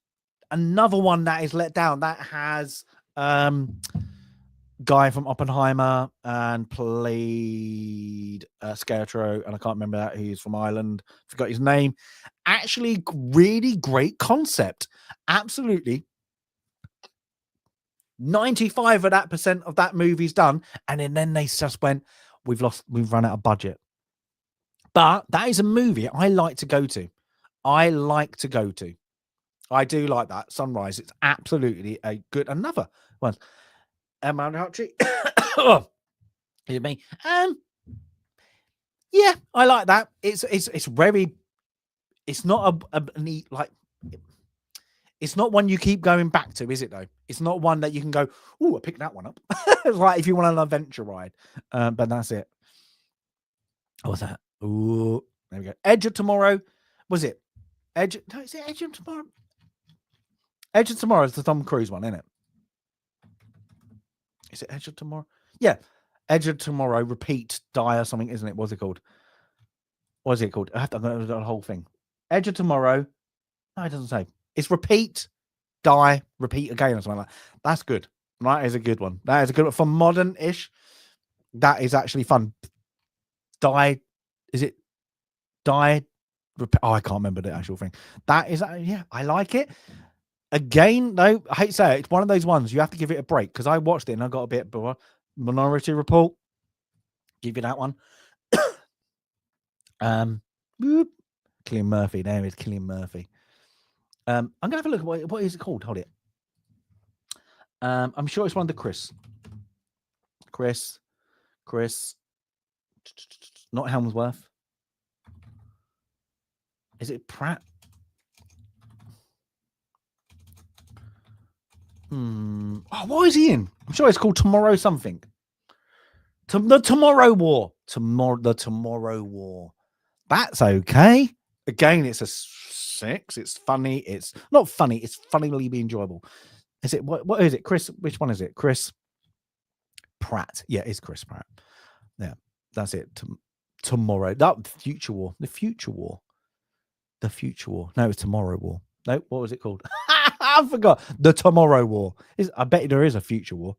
Another one that is let down. That has guy from Oppenheimer and played Scarecrow, and I can't remember that. He's from Ireland. Forgot his name. Actually, really great concept. Absolutely. 95% of that movie's done, and then they just went, we've run out of budget. But that is a movie I like to go to. I do like that. Sunrise. It's absolutely a good another one. Oh, hear me. Yeah, I like that. It's very. It's not a neat like. It's not one you keep going back to, is it? Though it's not one that you can go. Oh, I picked that one up. Like if you want an adventure ride, but that's it. What's that? Ooh, there we go. Edge of Tomorrow. Was it Edge? No, is it Edge of Tomorrow? Edge of Tomorrow is the Tom Cruise one, isn't it? Is it Edge of Tomorrow? Yeah. Edge of Tomorrow, Repeat, Die or something, isn't it? What's it called? What is it called? I have to go the whole thing. Edge of Tomorrow. No, it doesn't say. It's Repeat, Die, Repeat again or something like that. That's good. That is a good one. That is a good one. For modern-ish, that is actually fun. Die. Is it Die? I can't remember the actual thing. That is, I like it. Again, though, I hate to say it, it's one of those ones you have to give it a break because I watched it and I got a bit of Minority Report. Give you that one. Cillian Murphy. There is Cillian Murphy. I'm gonna have a look at what is it called? Hold it. I'm sure it's one of the Chris. Not Helmsworth. Is it Pratt? Oh, what is he in? I'm sure it's called Tomorrow something. The Tomorrow War. The Tomorrow War. That's okay. Again, it's a 6. It's funny. It's not funny. It's funnily enjoyable. Is it what is it? Chris? Which one is it? Chris Pratt. Yeah, it's Chris Pratt. Yeah, that's it. Tomorrow. That Future War. The Future War. The Future War. No, it's Tomorrow War. No, what was it called? I forgot. The Tomorrow War. I bet there is a Future War.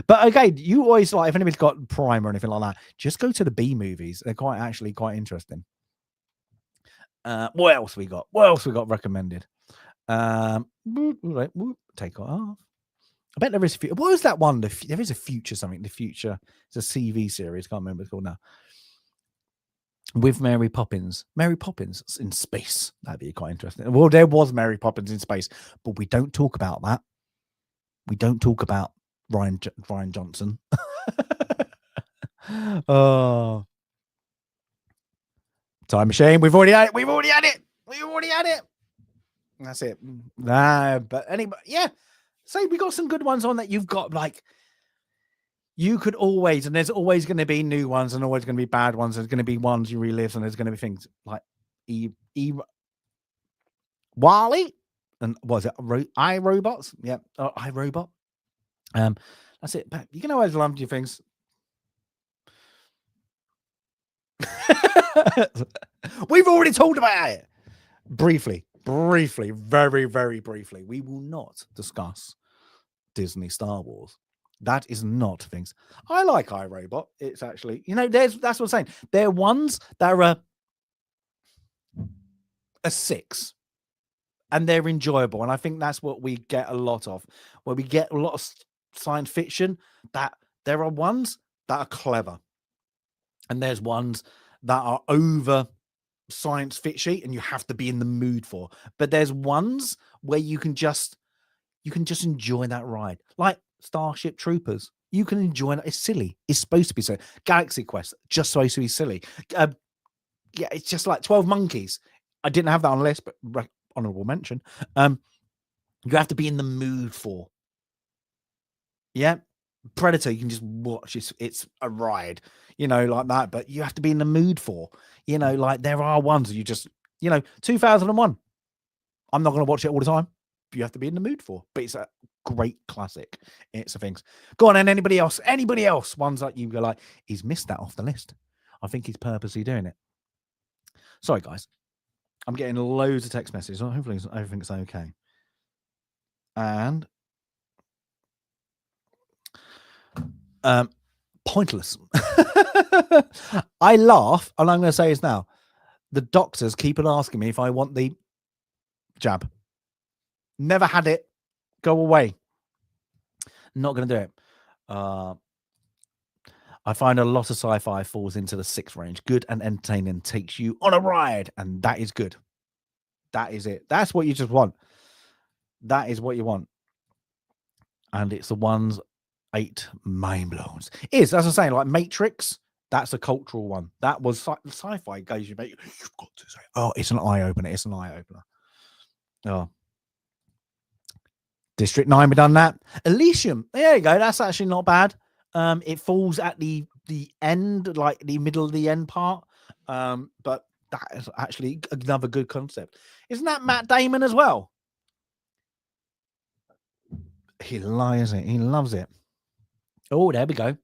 But okay, you always like, if anybody's got Prime or anything like that, just go to the B movies. They're quite interesting. What else we got? What else we got recommended? Take it off. I bet there is. What is that one? There is a Future something. The Future. It's a CV series. Can't remember what it's called now. With Mary Poppins. Mary Poppins in space. That'd be quite interesting. Well, there was Mary Poppins in space, but we don't talk about that. We don't talk about Ryan Johnson. Oh, Time Machine. We've already had it. That's it. Nah, but anyway, yeah. So we got some good ones on that. You've got like, you could always, and there's always going to be new ones and always going to be bad ones. There's going to be ones you relive, and there's going to be things like Wally, and was it iRobots? Yeah, iRobot. That's it. But you can always lump your things. We've already talked about it briefly, very, very briefly. We will not discuss Disney Star Wars. That is not things. I like iRobot. It's actually, that's what I'm saying. There are ones that are a 6, and they're enjoyable. And I think that's what we get a lot of, where we get a lot of science fiction, that there are ones that are clever, and there's ones that are over science fiction and you have to be in the mood for. But there's ones where you can just enjoy that ride, like Starship Troopers. You can enjoy it. It's silly. It's supposed to be so. Galaxy Quest, just supposed to be silly. Yeah, it's just like 12 Monkeys. I didn't have that on the list, but honorable mention. You have to be in the mood for. Yeah, Predator, you can just watch. It's a ride, like that. But you have to be in the mood for. Like there are ones you just, 2001. I'm not going to watch it all the time. You have to be in the mood for. But it's a great classic. It's a things. Go on, and anybody else? Ones that you go like, he's missed that off the list. I think he's purposely doing it. Sorry, guys. I'm getting loads of text messages. Hopefully everything's okay. And pointless. I laugh, and I'm going to say this now. The doctors keep on asking me if I want the jab. Never had it. Go away. Not going to do it. I find a lot of sci-fi falls into the 6 range. Good and entertaining, takes you on a ride, and that is good. That is it. That's what you just want. That is what you want. And it's the ones 8 mind blowns. As I'm saying, like Matrix, that's a cultural one. That was sci-fi goes, you've got to say, oh, it's an eye-opener. It's an eye-opener. Oh. District 9, we done that. Elysium, there you go. That's actually not bad. It falls at the end, like the middle of the end part. But that is actually another good concept. Isn't that Matt Damon as well? He lies it. He loves it. Oh, there we go.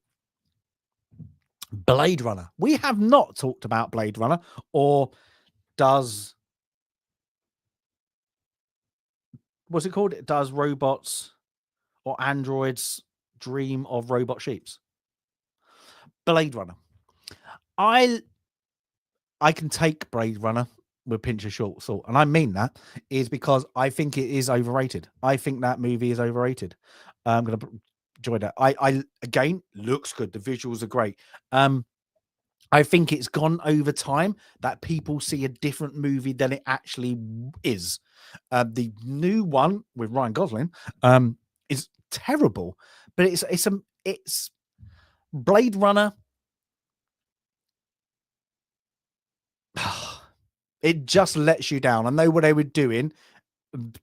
Blade Runner. We have not talked about Blade Runner, or does... What's it called? Does robots or androids dream of robot sheeps? Blade Runner. I can take Blade Runner with a pinch of salt, and I mean that is because I think it is overrated. I think that movie is overrated. I'm going to enjoy that. I again, looks good. The visuals are great. I think it's gone over time that people see a different movie than it actually is. The new one with Ryan Gosling is terrible, but it's Blade Runner. It just lets you down. I know what they were doing,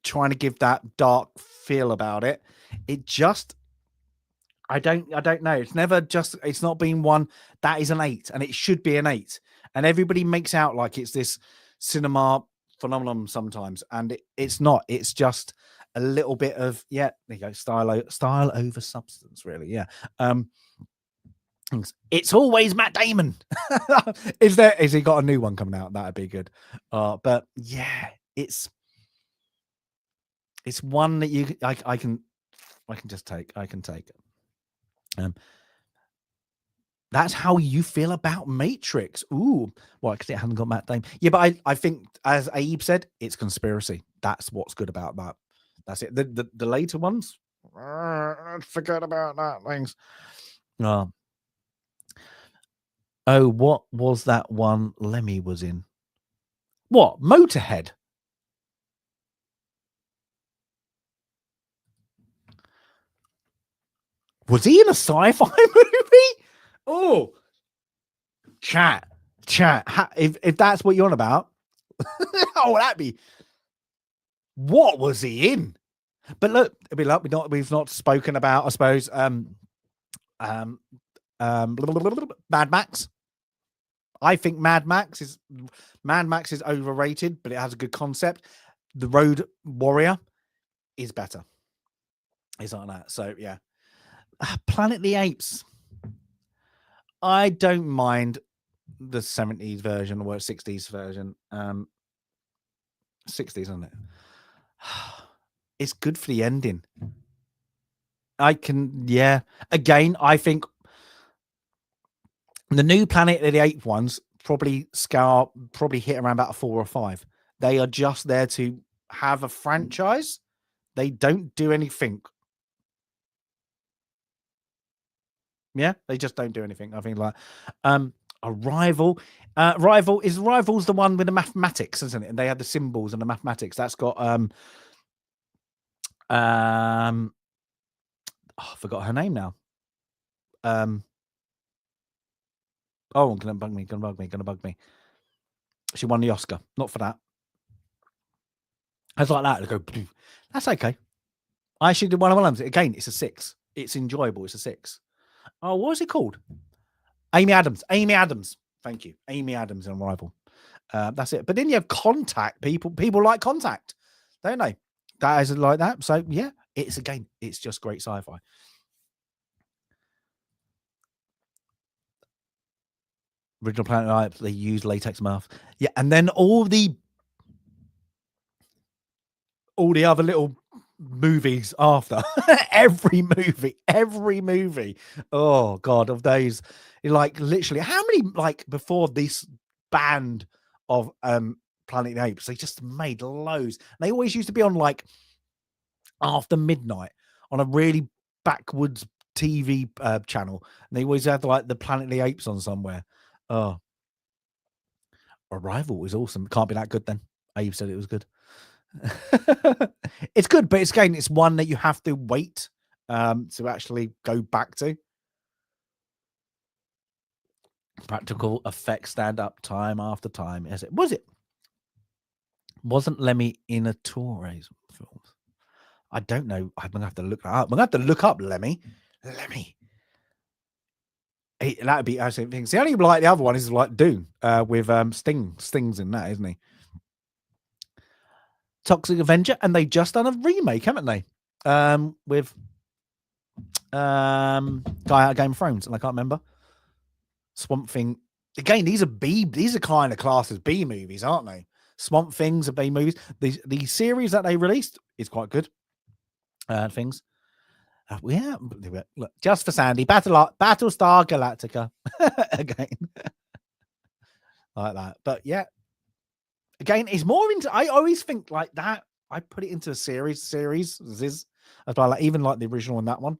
trying to give that dark feel about it. It just, I don't know. It's never just, it's not been one that is an 8, and it should be an 8. And everybody makes out like it's this cinema phenomenon sometimes, and it's not. It's just a little bit of, yeah, there you go, style over substance, really. Yeah. It's always Matt Damon. Is he got a new one coming out? That'd be good. But yeah, it's one that I can just take. I can take it. That's how you feel about Matrix. Ooh, well, because it hasn't got Matt Damon. Yeah, but I think, as Abe said, it's conspiracy. That's what's good about that. That's it. The later ones, forget about that. Things. Oh, what was that one Lemmy was in? What? Motorhead? Was he in a sci-fi movie? Oh, chat. If that's what you're on about, oh, that'd be. What was he in? But look, it'd be like we've not spoken about, I suppose, Mad Max. I think Mad Max is overrated, but it has a good concept. The Road Warrior is better. It's like that. So yeah. Planet of the Apes. I don't mind the 70s version or 60s version. 60s, isn't it? It's good for the ending. Again, I think the new Planet of the Apes ones probably hit around about a 4 or 5. They are just there to have a franchise. They don't do anything. Yeah, they just don't do anything. I think like Arrival. Rival's the one with the mathematics, isn't it? And they had the symbols and the mathematics. That's got I forgot her name now. Oh, gonna bug me. She won the Oscar. Not for that. I was like that. I go, that's okay. I actually did one of them. Again, it's a 6. It's enjoyable. It's a 6. Oh, what was it called? Amy Adams. Thank you. Amy Adams in Arrival. That's it. But then you have Contact. People like Contact, don't they? That is like that. So yeah, it's just great sci-fi. Original Planet of the Apes, they use latex mouth. Yeah, and then all the other little movies after. every movie. Oh god, of those, like literally how many, like before this band of Planet of the Apes, they just made loads. They always used to be on like after midnight on a really backwoods TV channel, and they always had like the Planet of the Apes on somewhere. Oh, Arrival was awesome. Can't be that good then. Abe said it was good. It's good, but it's one that you have to wait to actually go back to. Practical effects stand up time after time. Is it? Wasn't Lemmy in a Torres film? I don't know. I'm gonna have to look that up. I'm gonna have to look up Lemmy. That'd be actually things. The only like the other one is like Dune with Sting's in that, isn't he? Toxic Avenger, and they just done a remake, haven't they? With guy out of Game of Thrones, and I can't remember. Swamp Thing. Again, these are kind of classed as B movies, aren't they? Swamp Things are B movies. The series that they released is quite good. Things. Yeah, look, just for Sandy, Battlestar Galactica again, like that. But yeah, again, it's more into. I always think like that. I put it into a series. As well, like even like the original and that one,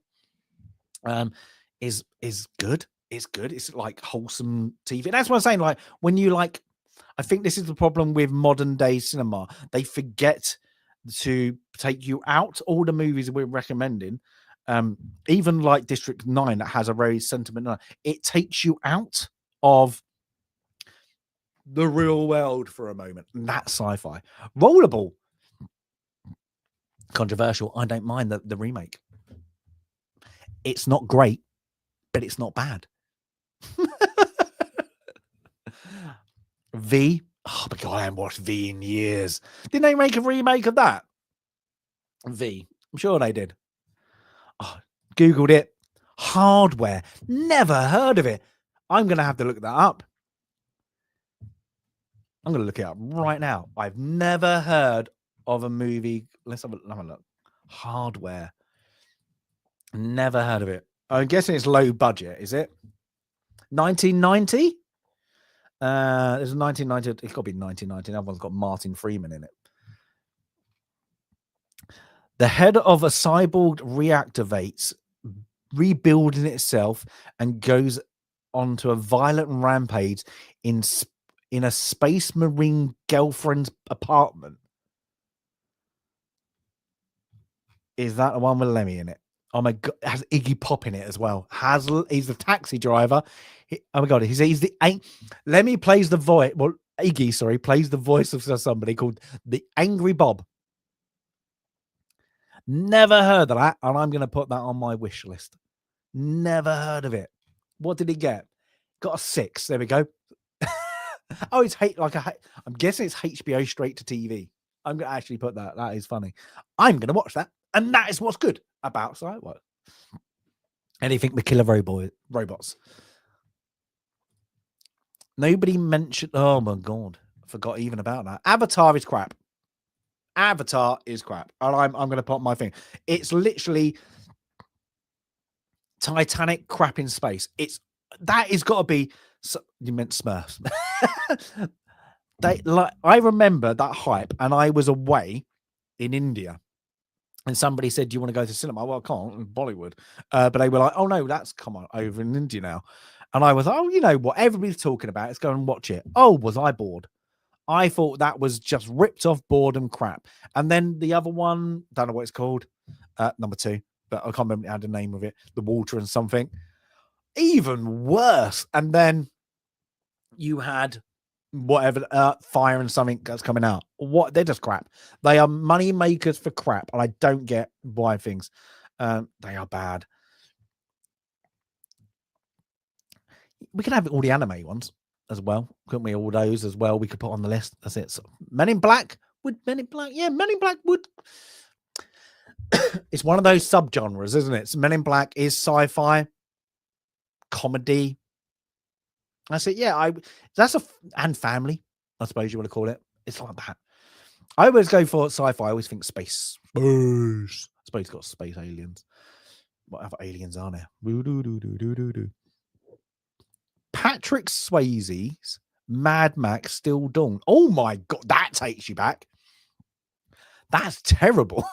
is good. It's good. It's like wholesome TV. And that's what I'm saying. Like when you like, I think this is the problem with modern day cinema. They forget to take you out. All the movies we're recommending. Even like District 9 that has a very sentiment, it takes you out of the real world for a moment. And that's sci-fi. Rollerball. Controversial. I don't mind the remake. It's not great, but it's not bad. V. Oh my god, I haven't watched V in years. Didn't they make a remake of that? V. I'm sure they did. Oh, Googled it. Hardware. Never heard of it. I'm going to have to look that up. I'm going to look it up right now. I've never heard of a movie. Let's have a look. Hardware. Never heard of it. I'm guessing it's low budget, is it? 1990? There's a 1990. It's got to be 1990. That one's got Martin Freeman in it. The head of a cyborg reactivates, rebuilding itself, and goes onto a violent rampage in a space marine girlfriend's apartment. Is that the one with Lemmy in it? Oh my god, it has Iggy Pop in it as well. He's the taxi driver. Oh my god, he's the Lemmy plays the voice. Well, Iggy, sorry, plays the voice of somebody called the Angry Bob. Never heard of that, and I'm going to put that on my wish list. Never heard of it. What did he get? Got a 6. There we go. Oh, it's I'm guessing it's HBO straight to TV. I'm going to actually put that. That is funny. I'm going to watch that, and that is what's good about sci-fi. Anything with killer robots. Nobody mentioned. Oh my god, I forgot even about that. Avatar is crap. Avatar is crap, and I'm going to put my thing. It's literally Titanic crap in space. That is got to be. You meant Smurfs. I remember that hype, and I was away in India, and somebody said, "Do you want to go to cinema?" Well, I can't in Bollywood, but they were like, "Oh no, that's come on over in India now," and I was, "Oh, you know what? Everybody's talking about. Let's go and watch it." Oh, was I bored? I thought that was just ripped off boredom crap. And then the other one, don't know what it's called, number 2, but I can't remember the name of it. The water and something. Even worse. And then you had whatever, fire and something that's coming out. What? They're just crap. They are money makers for crap. And I don't get why things. They are bad. We can have all the anime ones as well, couldn't we? All those as well. We could put on the list. That's it. So, Men in Black. Men in Black would. It's one of those subgenres, isn't it? So Men in Black is sci-fi, comedy. That's it. Yeah, and family. I suppose you want to call it. It's like that. I always go for sci-fi. I always think space. I suppose it's got space aliens. What other aliens are there? Patrick Swayze's Mad Max Still Dawn. Oh my god, that takes you back. That's terrible.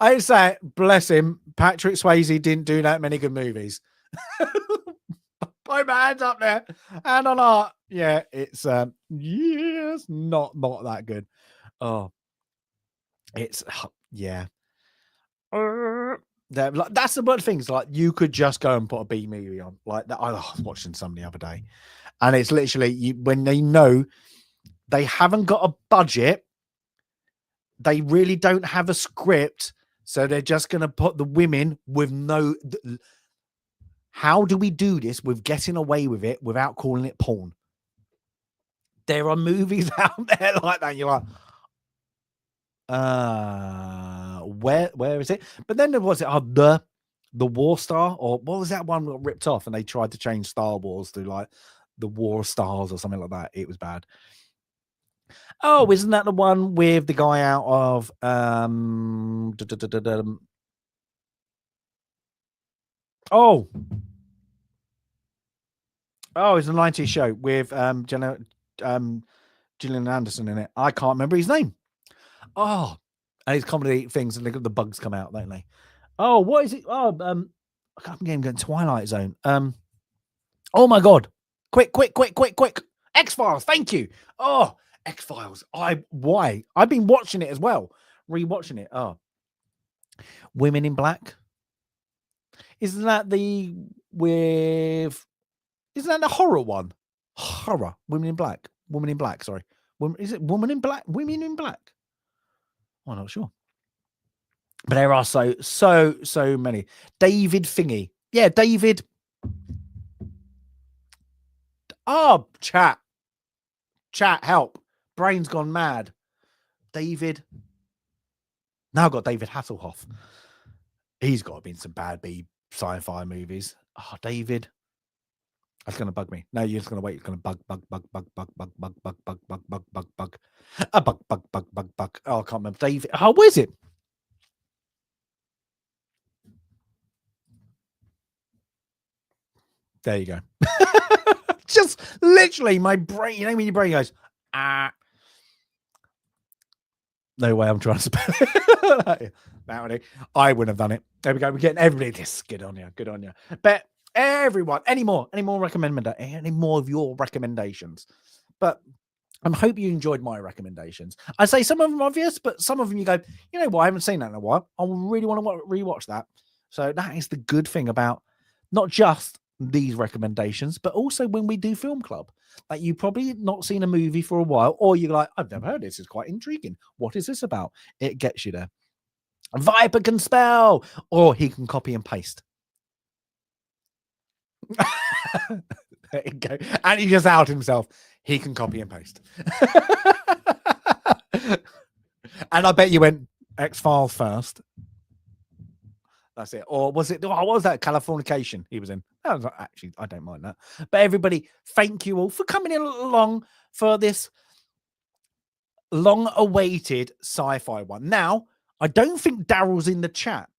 I say, bless him, Patrick Swayze didn't do that many good movies. Put my hands up there, hand on heart. Yeah, it's yes, not that good. Oh, it's yeah. That's the one things like you could just go and put a B movie on like that. I was watching some the other day, and it's literally when they know they haven't got a budget, they really don't have a script, so they're just going to put the women with no. How do we do this with getting away with it without calling it porn? There are movies out there like that. And you're like, where is it? But then there was it the War Star, or what was that one that got ripped off and they tried to change Star Wars to like the War Stars or something like that. It was bad. Oh, isn't that the one with the guy out of oh, it's a 90s show with Gillian Anderson in it. I can't remember his name. Oh, and it's comedy things, and the bugs come out, don't they? Oh, what is it? Oh, I can't get Twilight Zone. Oh my god! Quick! X-Files. Thank you. Oh, X-Files. Why? I've been watching it as well, rewatching it. Oh, Women in Black. Isn't that the horror one? Horror. Women in Black. Sorry. Is it Woman in Black? Women in Black. I'm not sure. But there are so many. David Thingy. Yeah, David. Oh, chat, help. Brain's gone mad. David. Now I've got David Hasselhoff. He's got to be in some bad B sci-fi movies. Oh, David. That's going to bug me. No, you're just going to wait. It's going to bug. A bug. Oh, I can't remember. David. Oh, where's it? There you go. Just literally my brain. You know when your brain goes, ah. No way I'm trying to spell it. I wouldn't have done it. There we go. We're getting everybody this. Good on you. Good on you. But everyone, any more any more of your recommendations? But I hope you enjoyed my recommendations. I say some of them are obvious, but some of them you go, you know what? I haven't seen that in a while. I really want to rewatch that. So that is the good thing about not just these recommendations, but also when we do film club. Like you probably not seen a movie for a while, or you're like, I've never heard this. It's quite intriguing. What is this about? It gets you there. Viper can spell, or he can copy and paste. There you go. And he just out himself. He can copy and paste. And I bet you went X-Files first. That's it. Or was it, what was that? Californication he was in. Actually, I don't mind that. But everybody, thank you all for coming in along for this long-awaited sci-fi one. Now, I don't think Daryl's in the chat.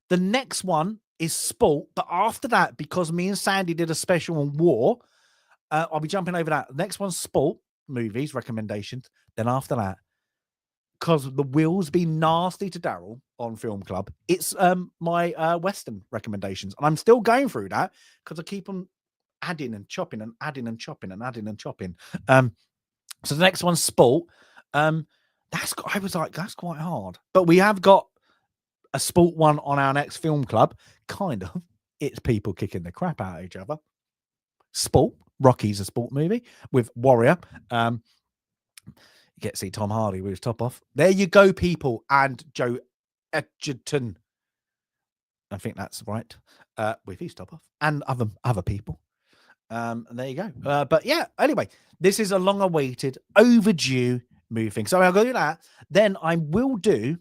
The next one is sport, but after that, because me and Sandy did a special on war, I'll be jumping over that. The next one's sport, movies, recommendations. Then after that, because the wheels be nasty to Daryl on Film Club, it's my Western recommendations. And I'm still going through that because I keep on adding and chopping and adding and chopping and adding and chopping. So the next one's sport. I was like, that's quite hard. But we have got a sport one on our next Film Club. Kind of. It's people kicking the crap out of each other. Sport. Rocky's a sport movie with Warrior. You get to see Tom Hardy with his top off. There you go, people. And Joe Edgerton. I think that's right. With his top off. And other people. And there you go. But yeah, anyway, this is a long-awaited, overdue movie thing. So I'll go do that. Then I will do...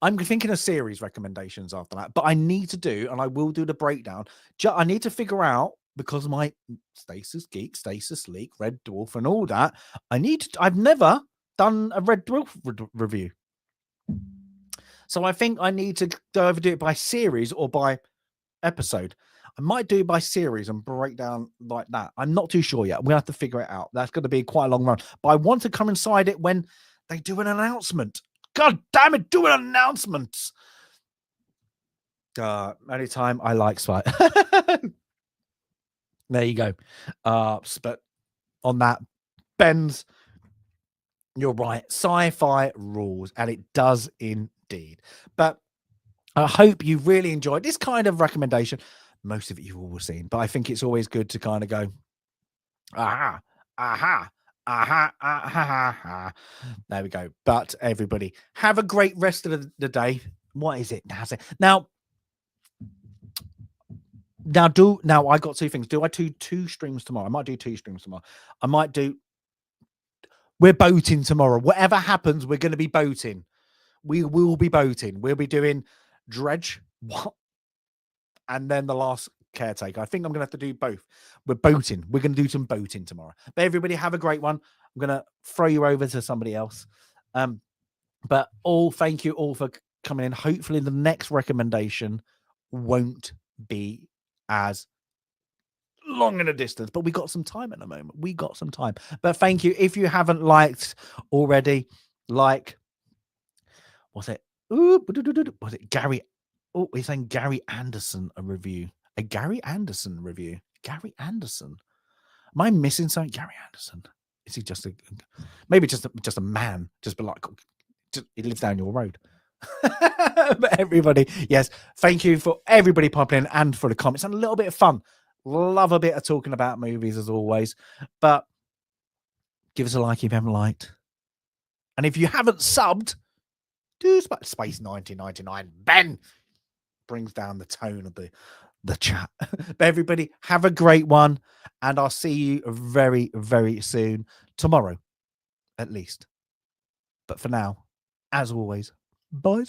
I'm thinking of series recommendations after that. But I need to do, and I will do the breakdown. I need to figure out, because of my Stasis Geek, Stasis Leak, Red Dwarf, and all that, I've never done a Red Dwarf review. So I think I need to go over do it by series or by episode. I might do it by series and break down like that. I'm not too sure yet. We'll have to figure it out. That's going to be quite a long run. But I want to come inside it when they do an announcement. God damn it, do an announcement. Anytime I like Spy. There you go. But on that, Ben's, you're right. Sci-fi rules, and it does indeed. But I hope you really enjoyed this kind of recommendation. Most of it you've all seen, but I think it's always good to kind of go, aha, aha, aha, aha, aha. There we go. But everybody, have a great rest of the day. What is it now? Now I got two things. Do I do two streams tomorrow? I might do two streams tomorrow. We're boating tomorrow. Whatever happens, we're going to be boating. We will be boating. We'll be doing Dredge. What? And then the last Caretaker. I think I'm going to have to do both. We're boating. We're going to do some boating tomorrow. But everybody have a great one. I'm going to throw you over to somebody else. But thank you all for coming in. Hopefully the next recommendation won't be as long in a distance, but we got some time at the moment. We got some time. But thank you. If you haven't liked already, was it Gary? Oh, he's saying Gary Anderson a review. A Gary Anderson review. Gary Anderson. Am I missing something? Gary Anderson. Is he just maybe just a man? Just be like, he lives down your road. But everybody, yes, thank you for everybody popping in and for the comments and a little bit of fun. Love a bit of talking about movies as always. But give us a like if you haven't liked. And if you haven't subbed, Do Space 1999. Ben brings down the tone of the chat. But everybody, have a great one, and I'll see you very, very soon. Tomorrow, at least. But for now, as always, bye.